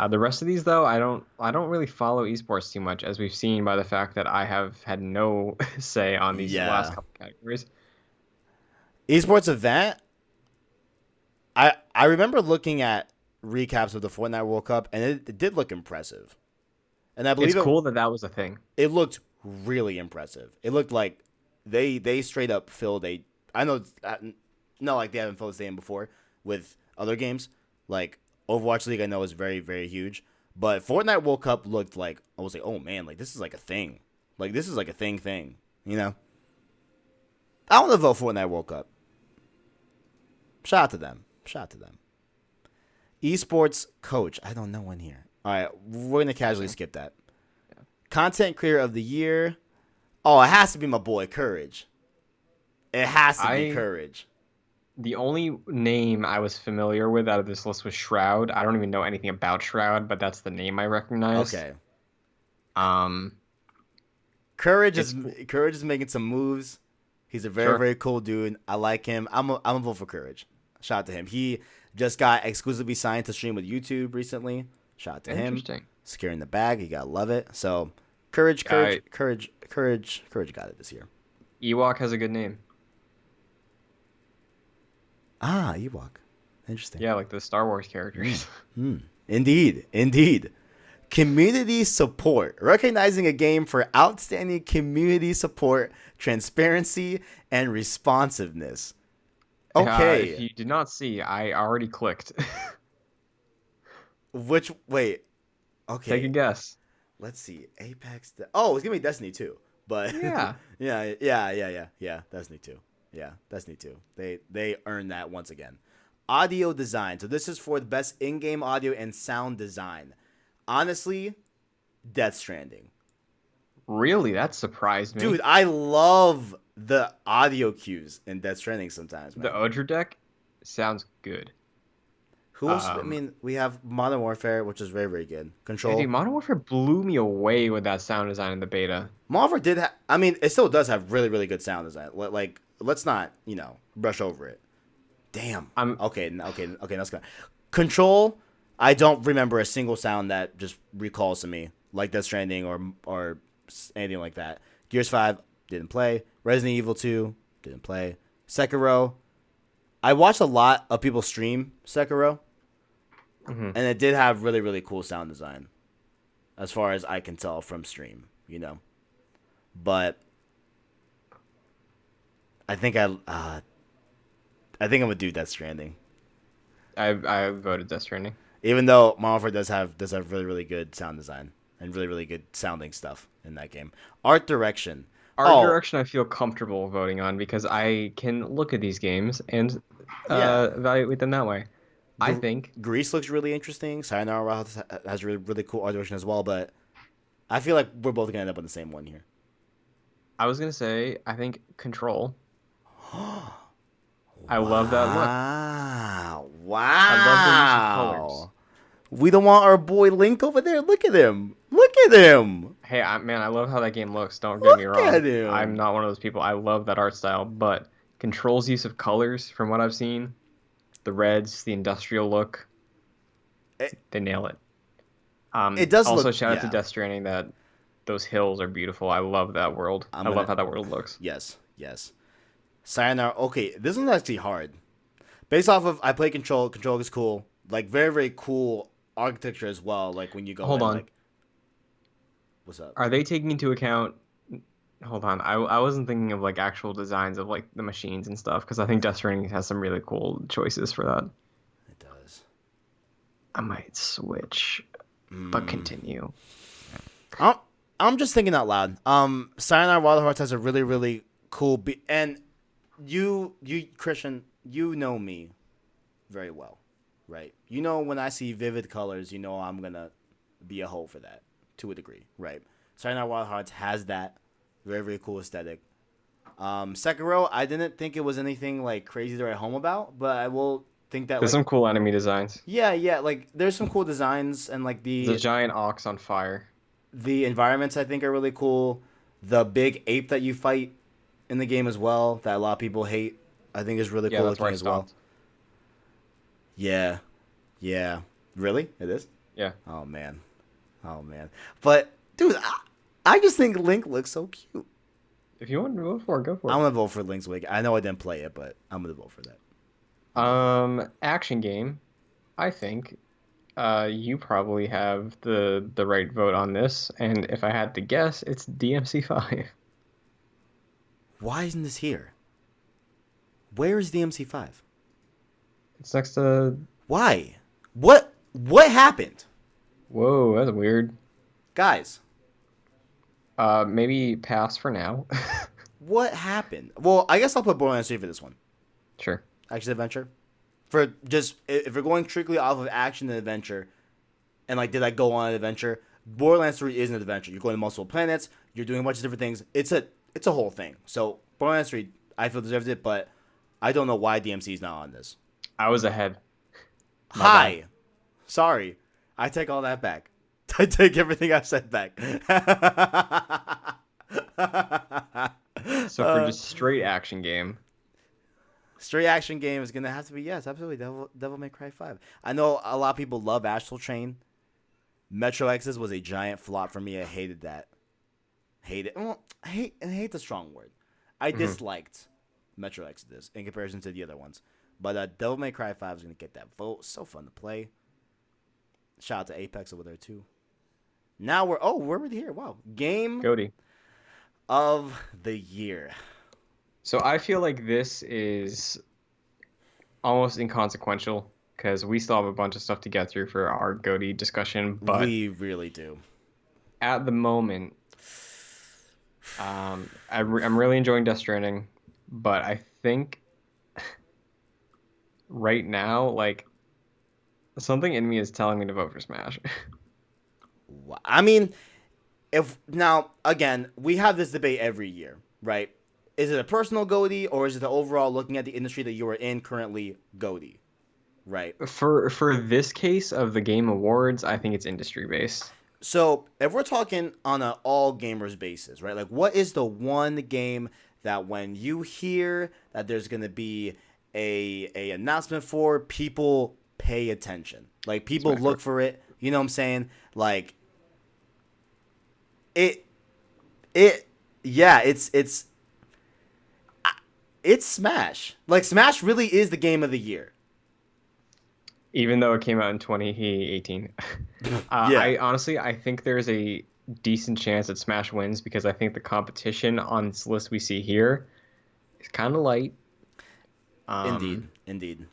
The rest of these though, I don't really follow esports too much, as we've seen by the fact that I have had no say on these last Yeah. couple categories. Esports event. I remember looking at recaps of the Fortnite World Cup, and it did look impressive. And I It's believe cool that that was a thing. it looked really impressive. It looked like they straight up filled a. I know, not like they haven't filled a stadium before with other games. Like Overwatch League, I know is very very huge, but Fortnite World Cup looked like I was like, oh man, like this is like a thing. Like this is like a thing. You know, I want to vote Fortnite World Cup. Shout out to them. Shout out to them. Esports coach. I don't know one here. All right, we're gonna casually Okay. skip that. Yeah. Content creator of the year. Oh, it has to be my boy Courage. It has to be I Courage. The only name I was familiar with out of this list was Shroud. I don't even know anything about Shroud, but that's the name I recognized. Okay. Um, Courage is it's cool. Courage is making some moves. He's a very Sure. very cool dude. I like him. I'm a vote for Courage. Shout out to him. He just got exclusively signed to stream with YouTube recently. Shout out to him. Interesting. Securing the bag. You gotta love it. So Courage, Uh, Courage got it this year. Ewok has a good name. Ah, Ewok. Interesting. Yeah, like the Star Wars characters. Indeed. Community support. Recognizing a game for outstanding community support, transparency, and responsiveness. If Okay. you did not see, I already clicked. Wait. Take a Okay. guess. Let's see. Apex. Oh, it's gonna be Destiny 2. But Yeah. yeah. Destiny 2. Yeah, Destiny 2. They earned that once again. Audio design. So this is for the best in-game audio and sound design. Honestly, Death Stranding. Really? That surprised me. Dude, I love the audio cues in Death Stranding sometimes, The man. Odra deck sounds good. Who else? I Um, mean, we have Modern Warfare, which is very, very good. yeah, dude, Control. Modern Warfare blew me away with that sound design in the beta. Modern Warfare I mean, it still does have really, really good sound design. Like, let's not, brush over it. Damn. I'm Okay, that's good. Control, I don't remember a single sound that just recalls to me, like Death Stranding or anything like that. Gears 5, didn't play. Resident Evil 2, didn't play. Sekiro, I watched a lot of people stream Sekiro, Mhm. and it did have really, really cool sound design, as far as I can tell from stream. But I think I think I'm gonna do Death Stranding. I voted Death Stranding. Even though Modern Warfare does have really really good sound design and really really good sounding stuff in that game. Art direction. Art Oh direction I feel comfortable voting on because I can look at these games and yeah, evaluate them that way. I Gr- think Greece looks really interesting. Sayonara has really really cool art direction as well, but I feel like we're both gonna end up on the same one here. I was gonna say I think Control. I love that look. Wow. I love the use of colors. Wow. We don't want our boy Link over there. Look at him. Look at him. Hey, man, I love how that game looks. Don't get me Look at wrong. I'm him. not one of those people. I love that art style, but Control's use of colors, from what I've seen, the reds, the industrial look, It, they nail it. it does Also look, shout out to yeah. Death Stranding that those hills are beautiful. I love that world. I'm I going love to, how that world looks. yes, yes. Sayonara. Okay, this one's actually hard. Based off of, I play Control. Control is cool. Like, very, very cool architecture as well. Like, when you go Hold in, on. like, what's up? Are they taking into account? Hold on. I wasn't thinking of like actual designs of like the machines and stuff because I think Death Stranding has some really cool choices for that. It does. I might switch, but continue. I'm, I'm just thinking out loud. Sayonara Wild Hearts has a really, really cool beat. And Christian, you know me very well, right? You know when I see vivid colors, you know I'm gonna be a hoe for that to a degree, right? Sayonara Wild Hearts has that very very cool aesthetic. Sekiro, I didn't think it was anything like crazy to write home about, but I will think that There's like some cool enemy designs. yeah, like there's some cool designs and like There's a giant ox on fire. the environments I think are really cool. The big ape that you fight in the game as well that a lot of people hate, I think is really Yeah, cool that's where looking I as well. stopped. Yeah, yeah. Really? It is? Yeah. Oh man. Oh man. But dude, I just think Link looks so cute. If you want to vote for it, go for I'm it. gonna vote for Link's Awakening. I know I didn't play it, but I'm gonna vote for that. Action game. I think you probably have the right vote on this, and if I had to guess, it's DMC5. Why isn't this here? Where is the MC5? It's next to. Why? What happened? Whoa, that's weird. Guys, Maybe pass for now. what happened? Well, I guess I'll put Borderlands 3 for this one. Sure. Action adventure. For just if we're going strictly off of action and adventure, and like did I go on an adventure? Borderlands 3 is an adventure. You're going to multiple planets. You're doing a bunch of different things. It's a whole thing. So Borderlands 3, I feel deserves it, but I don't know why DMC is not on this. I was ahead. My Hi, sorry, I take all that back. I take everything I said back. So for just straight action game, Straight action game is gonna have to be yes, absolutely. Devil May Cry 5. I know a lot of people love Astral Chain. Metro Exodus was a giant flop for me. I hated that. Well, hate the strong word. I disliked Metro Exodus in comparison to the other ones. But Devil May Cry 5 is gonna get that vote. So fun to play. Shout out to Apex over there too. Now we're already here. Wow. Game Cody. of the year. So I feel like this is almost inconsequential because we still have a bunch of stuff to get through for our GOTY discussion. But We really do. at the moment, I'm really enjoying Death Stranding, but I think right now, like something in me is telling me to vote for Smash. I mean, if now again we have this debate every year, right? Is it a personal goatee or is it the overall looking at the industry that you are in currently goatee, right? For this case of the Game Awards, I think it's industry based. So if we're talking on an all gamers basis, right? Like, what is the one game that when you hear that there's gonna be a announcement for, people pay attention, like people Smash look Bros. for it. You know what I'm saying? Like it it yeah, it's Smash. Like Smash really is the game of the year. Even though it came out in 2018. Yeah. I think there's a decent chance that Smash wins because I think the competition on this list we see here is kind of light. Indeed. Indeed.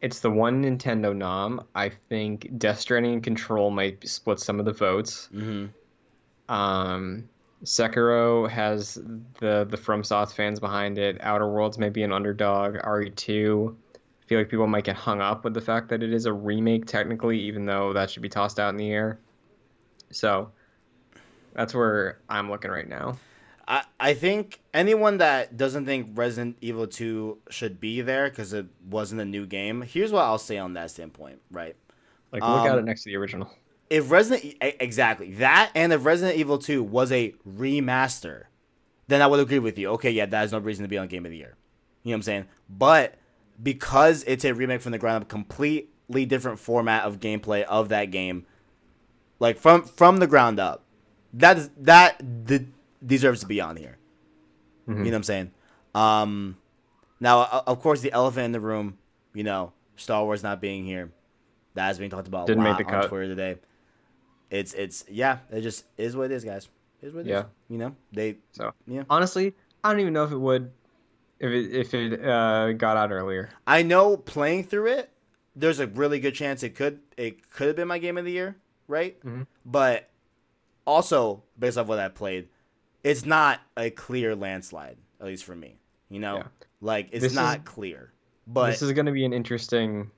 It's the one Nintendo nom. I think Death Stranding and Control might split some of the votes. Mm-hmm. Um, Sekiro has the FromSoft fans behind it. Outer Worlds may be an underdog. RE2. I feel like people might get hung up with the fact that it is a remake technically, even though that should be tossed out in the air. So that's where I'm looking right now. I think anyone that doesn't think Resident Evil 2 should be there because it wasn't a new game, here's what I'll say on that standpoint, right? Like, look at it Um, next to the original. if exactly that, and if Resident Evil 2 was a remaster, then I would agree with you. Okay, yeah, that is no reason to be on Game of the Year. You know what I'm saying? But because it's a remake from the ground up, completely different format of gameplay of that game, like from the ground up, that deserves to be on here. You Hmm. know what I'm saying? Um, Now, of course, the elephant in the room, Star Wars not being here, that has been talked about a Didn't make lot the on cut. Twitter today. It's yeah, it just is what it is, guys. It is what it is. Yeah. They So yeah. honestly, I don't even know if it would if it got out earlier. I know playing through it, there's a really good chance it could have been my game of the year, right? Hmm. But also based off what I played, it's not a clear landslide, at least for me. You know, Yeah. like it's This is not clear. this But is going to be an interesting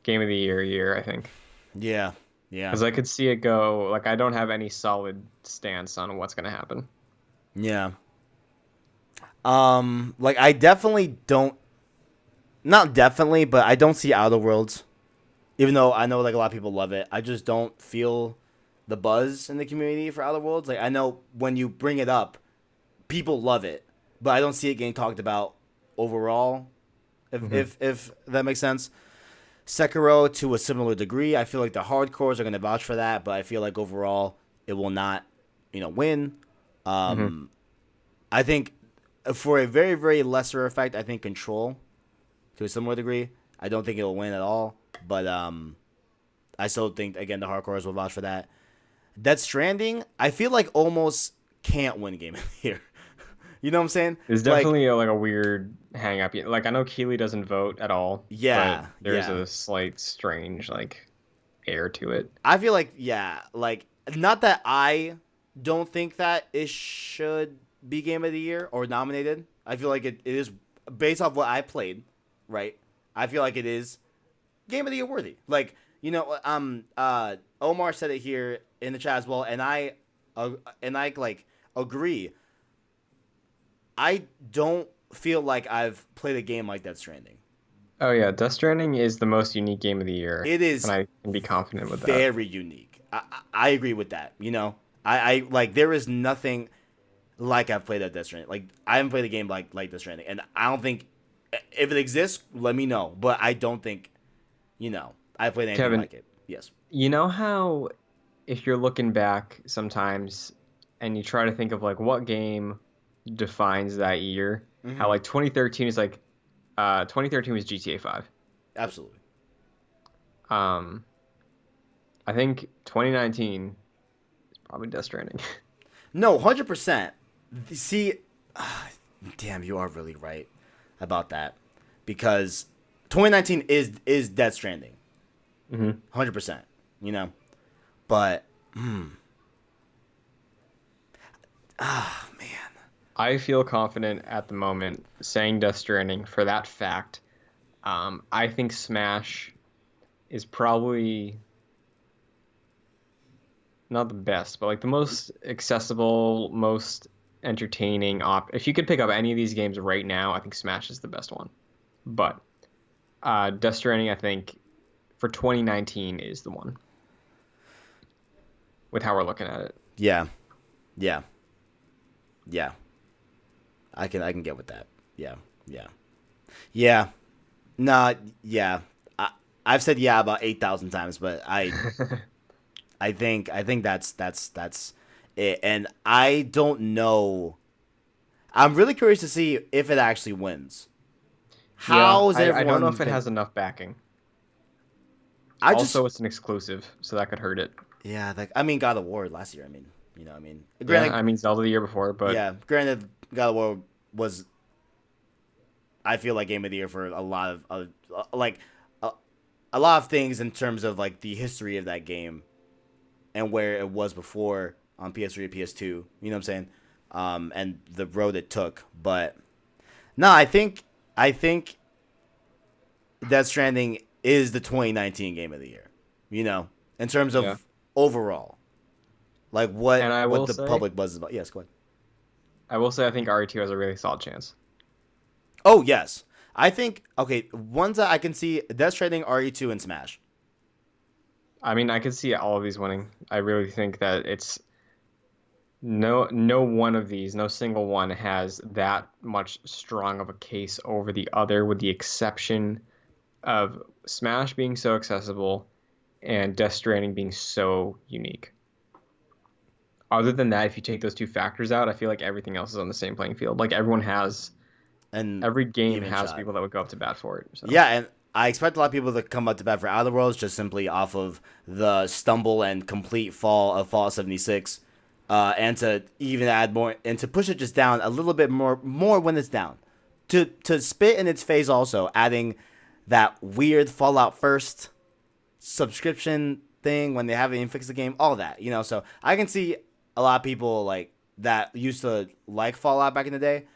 game of the year, I think. yeah, yeah, Because I could see it go, like, I don't have any solid stance on what's going to happen. yeah. Like I definitely don't, not definitely, but I don't see Outer Worlds. Even though I know like a lot of people love it, I just don't feel the buzz in the community for Outer Worlds. Like I know when you bring it up, people love it, but I don't see it getting talked about overall. If Hmm. if if that makes sense. Sekiro to a similar degree, I feel like the hardcores are going to vouch for that, but I feel like overall it will not, win. Hmm. Um, I think for a very very lesser effect, I think Control to a similar degree. I don't think it'll win at all, but I still think again the hardcores will vouch for that. Death Stranding, I feel like almost can't win game of the year. You know what I'm saying? There's Like, definitely like a weird hang up. Like, I know Keeley doesn't vote at all, but yeah, there's yeah. a slight strange, like, air to it. I feel like yeah, like not that I don't think that it should be game of the year or nominated. I feel like it is based off what I played, right? I feel like it is game of the year worthy. Like Omar said it here in the chat as well, uh, and I like agree. I don't feel like I've played a game like Death Stranding. Oh yeah, Death Stranding is the most unique game of the year, It and is I can be confident with that. very unique. I agree with that. I like there is nothing like I've played at Death Stranding. Like I haven't played a game like Death Stranding, and I don't think if it exists, let me know. But I don't think I played anything Kevin, like it. Yes. you know how if you're looking back sometimes and you try to think of like what game defines that year, how Mm-hmm. like 2013 is like 2013 was GTA 5. Absolutely. Um, I think 2019 is probably Death Stranding. No, 100%. See, damn, you are really right about that because 2019 is Death Stranding, Hmm. 100%. But man, I feel confident at the moment saying Death Stranding for that fact. I think Smash is probably not the best, but like the most accessible, most entertaining op. If you could pick up any of these games right now, I think Smash is the best one. But Death Stranding, I think for 2019 is the one with how we're looking at it. yeah, yeah, yeah. I can get with that. Yeah, yeah, yeah. Nah, yeah. I I've said yeah about 8,000 times, but I think that's it. And I don't know. I'm really curious to see if it actually wins. Yeah, How's I don't know everyone if it been? has enough backing. I just Also, it's an exclusive, so that could hurt it. yeah. Like I mean, God of War last year. Yeah, Granted, I mean Zelda the year before, but yeah. Granted, God of War was I feel like game of the year for a lot of like a, a lot of things in terms of like the history of that game and where it was before on PS3 or PS2. You know what I'm saying? And the road it took. But no, I think Death Stranding is the 2019 game of the year. You know, in terms Yeah. of overall, like And what the public buzz is about. Yes, go ahead. I will say I think RE2 has a really solid chance. Oh yes, I think okay. Ones that I can see: Death Stranding, RE2, and Smash. I mean, I could see all of these winning. I really think that it's no one of these, no single one has that much strong of a case over the other, with the exception of Smash being so accessible and Death Stranding being so unique. Other than that, if you take those two factors out, I feel like everything else is on the same playing field. Like And every game even has shot. people that would go up to bat for it. So Yeah, and I expect a lot of people to come up to bat for Outer Worlds just simply off of the stumble and complete fall of Fallout 76, and to even add more and to push it just down a little bit more when it's down, to spit in its face also adding that weird Fallout First subscription thing when they haven't even fixed the game, all that, you know. So I can see a lot of people like that used to like Fallout back in the day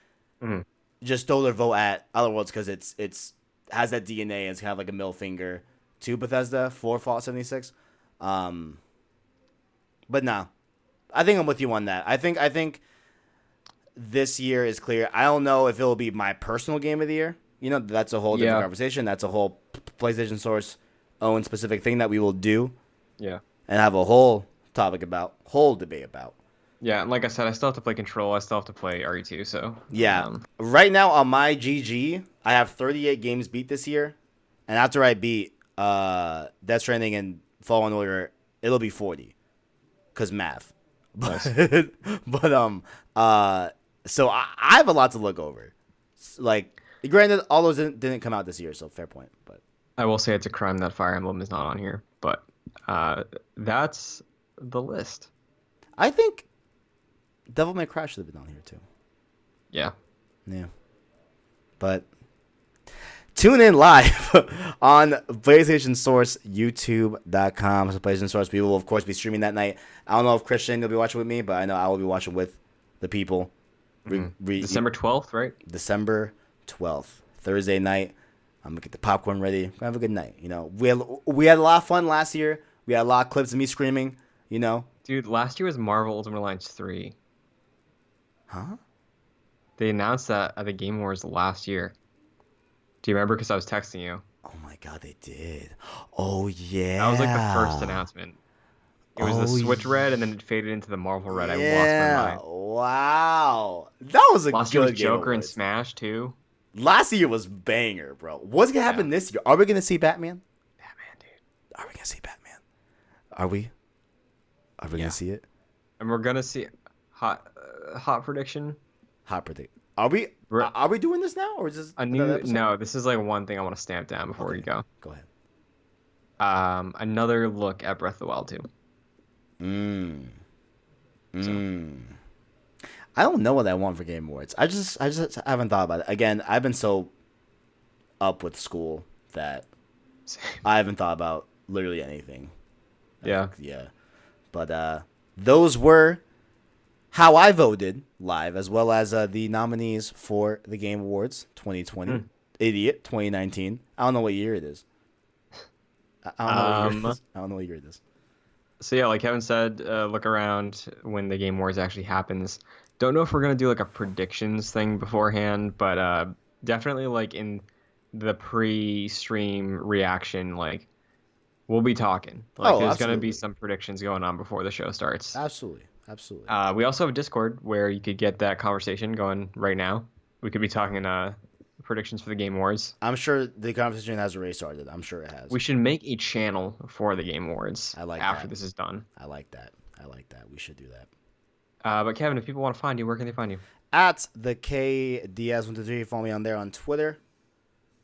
mhm. just throw their vote at Outer Worlds because it's has that DNA and it's kind of like a middle finger to Bethesda for Fallout 76. Um, but no, I think I'm with you on that. I think this year is clear. I don't know if it will be my personal game of the year. You know, that's a whole different Yeah, conversation. That's a whole PlayStation Source own specific thing that we will do yeah, and have a whole topic about, whole debate about. yeah. And like I said, I still have to play Control. I still have to play RE2. So Yeah. Right now on my GG, I have 38 games beat this year. And after I beat Death Stranding and Fallen Order, it'll be 40. Cause math. nice. But but so I have a lot to look over. Like granted all those didn't come out this year, so fair point. But I will say it's a crime that Fire Emblem is not on here, but that's the list. I think Devil May Cry should have been on here too. Yeah. Yeah. But tune in live on PlayStation Source, YouTube.com. So PlayStation Source, we will, of course, be streaming that night. I don't know if Christian will be watching with me, but I know I will be watching with the people. December 12th, right? December 12th, Thursday night. I'm going to get the popcorn ready. We're going to have a good night. You know, we had a lot of fun last year. We had a lot of clips of me screaming, you know. Dude, last year was Marvel Ultimate Alliance 3. Huh? They announced that at the Game Awards last year. Do you remember? Because I was texting you. Oh, my God, they did. Oh, yeah. That was like the first announcement. It was the Oh, Switch red, and then it faded into the Marvel red. I lost yeah. my mind. Wow. That was a Last year was good Game Joker and Awards. Smash too. Last year was banger, bro. What's gonna happen Yeah. this year? Are we gonna see Batman? Batman, dude. Are we gonna see Batman? Are we? Are we Yeah. gonna see it? And we're gonna see hot prediction. Hot predict. Are we? We're- Are we doing this now, or is this A another new episode? no. This is like one thing I want to stamp down before Okay. we go. Go ahead. Another look at Breath of the Wild 2. So, I don't know what I want for Game Awards. I just haven't thought about it. Again, I've been so up with school that I haven't thought about literally anything. yeah. Yeah. But those were how I voted live, as well as the nominees for the Game Awards 2020. Idiot 2019. I don't know what year it is. I don't know what year it is. I don't know what year it is. So yeah, like Kevin said, look around when the Game Awards actually happens. Don't know if we're gonna do like a predictions thing beforehand, but definitely like in the pre-stream reaction, like we'll be talking. Like Oh, there's gonna be absolutely. some predictions going on before the show starts. Absolutely. Absolutely. We also have a Discord where you could get that conversation going right now. We could be talking predictions for the Game Awards. I'm sure the conversation has already started. I'm sure it has. We should make a channel for the Game Awards I like after that. this is done. I like that. I like that. We should do that. But Kevin, if people want to find you, where can they find you? At the KDS123, follow me on there on Twitter.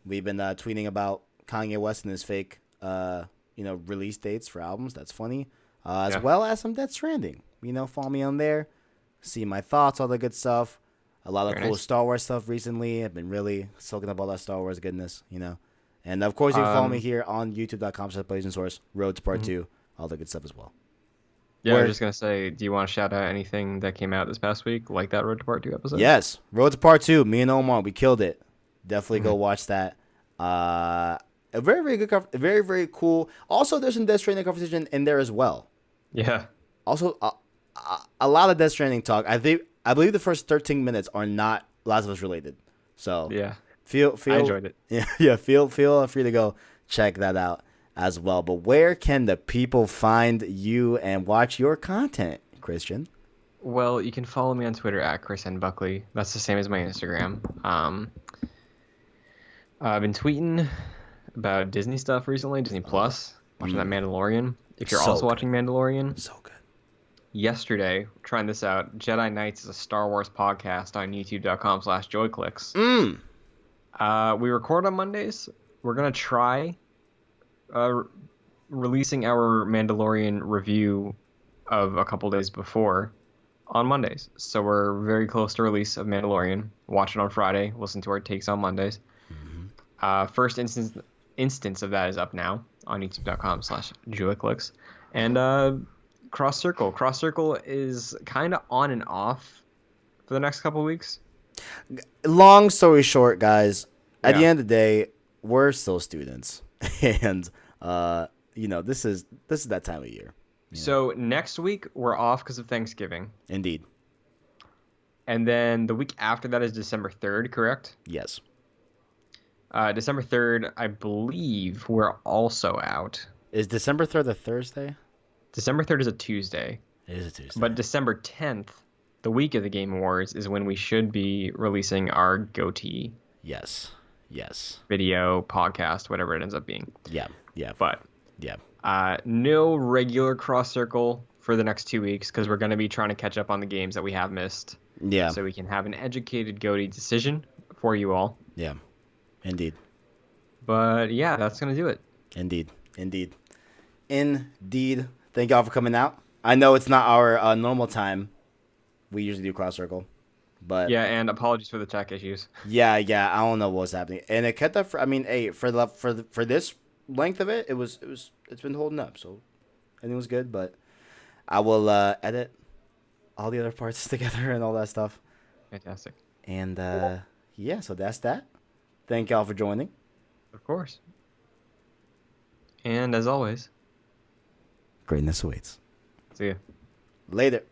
We've been tweeting about Kanye West and his fake, release dates for albums. That's funny. As Yeah. well as some Death Stranding. Follow me on there. See my thoughts, all the good stuff. A lot of Very cool nice. Star Wars stuff recently. I've been really soaking up all that Star Wars goodness, you know. And of course, you can follow me Um, here on youtube.com/blazingsource, Road to Part mhm. 2, all the good stuff as well. Yeah, I was Where, just gonna say, do you want to shout out anything that came out this past week, like that Road to Part 2 episode? yes, Road to Part 2, me and Omar, we killed it. Definitely go Mhm. watch that. A very, very good, very, very cool. Also, there's some Death Stranding conversation in there as well. Yeah, Also, a lot of Death Stranding talk. I believe the first 13 minutes are not Last of Us related. So yeah, I feel enjoyed it. yeah feel free to go check that out as well. But where can the people find you and watch your content, Christian? Well, you can follow me on Twitter at Chris N. Buckley. That's the same as my Instagram. I've been tweeting about Disney stuff recently, Disney Plus, watching that Mandalorian. If you're So also good, watching Mandalorian, so good. yesterday, trying this out, Jedi Knights is a Star Wars podcast on youtube.com/joyclicks. Mm. We record on Mondays. We're gonna try uh, releasing our Mandalorian review of a couple days before on Mondays. So we're very close to release of Mandalorian. Watch it on Friday. Listen to our takes on Mondays. First instance of that is up now on youtube.com/joyclicks. And Cross Circle. Cross Circle is kind of on and off for the next couple weeks. Long story short, guys, at the Yeah. end of the day, we're still students, and this is that time of year. You know, So next week we're off because of Thanksgiving. indeed, And then the week after that is December 3rd, correct? yes. December 3rd, I believe we're also out. Is December 3rd a Thursday? December 3rd is a Tuesday. It is a Tuesday. But December 10th, the week of the Game Awards, is when we should be releasing our goatee Yes, yes, video, podcast, whatever it ends up being. yeah, yeah, But yeah, no regular Cross Circle for the next 2 weeks because we're going to be trying to catch up on the games that we have missed yeah, so we can have an educated goatee decision for you all. yeah. Indeed, But yeah, that's going to do it. indeed, indeed, indeed. Thank y'all for coming out. I know it's not our normal time. We usually do cross circle, but Yeah, and apologies for the tech issues. yeah, yeah. I don't know what's happening, and it kept up. I mean, hey, for this length of it, it's been holding up. So I think it was good, but I will edit all the other parts together and all that stuff. Fantastic. And yeah, so that's that. Thank y'all for joining. Of course. And as always, Greatness awaits. see ya. Later.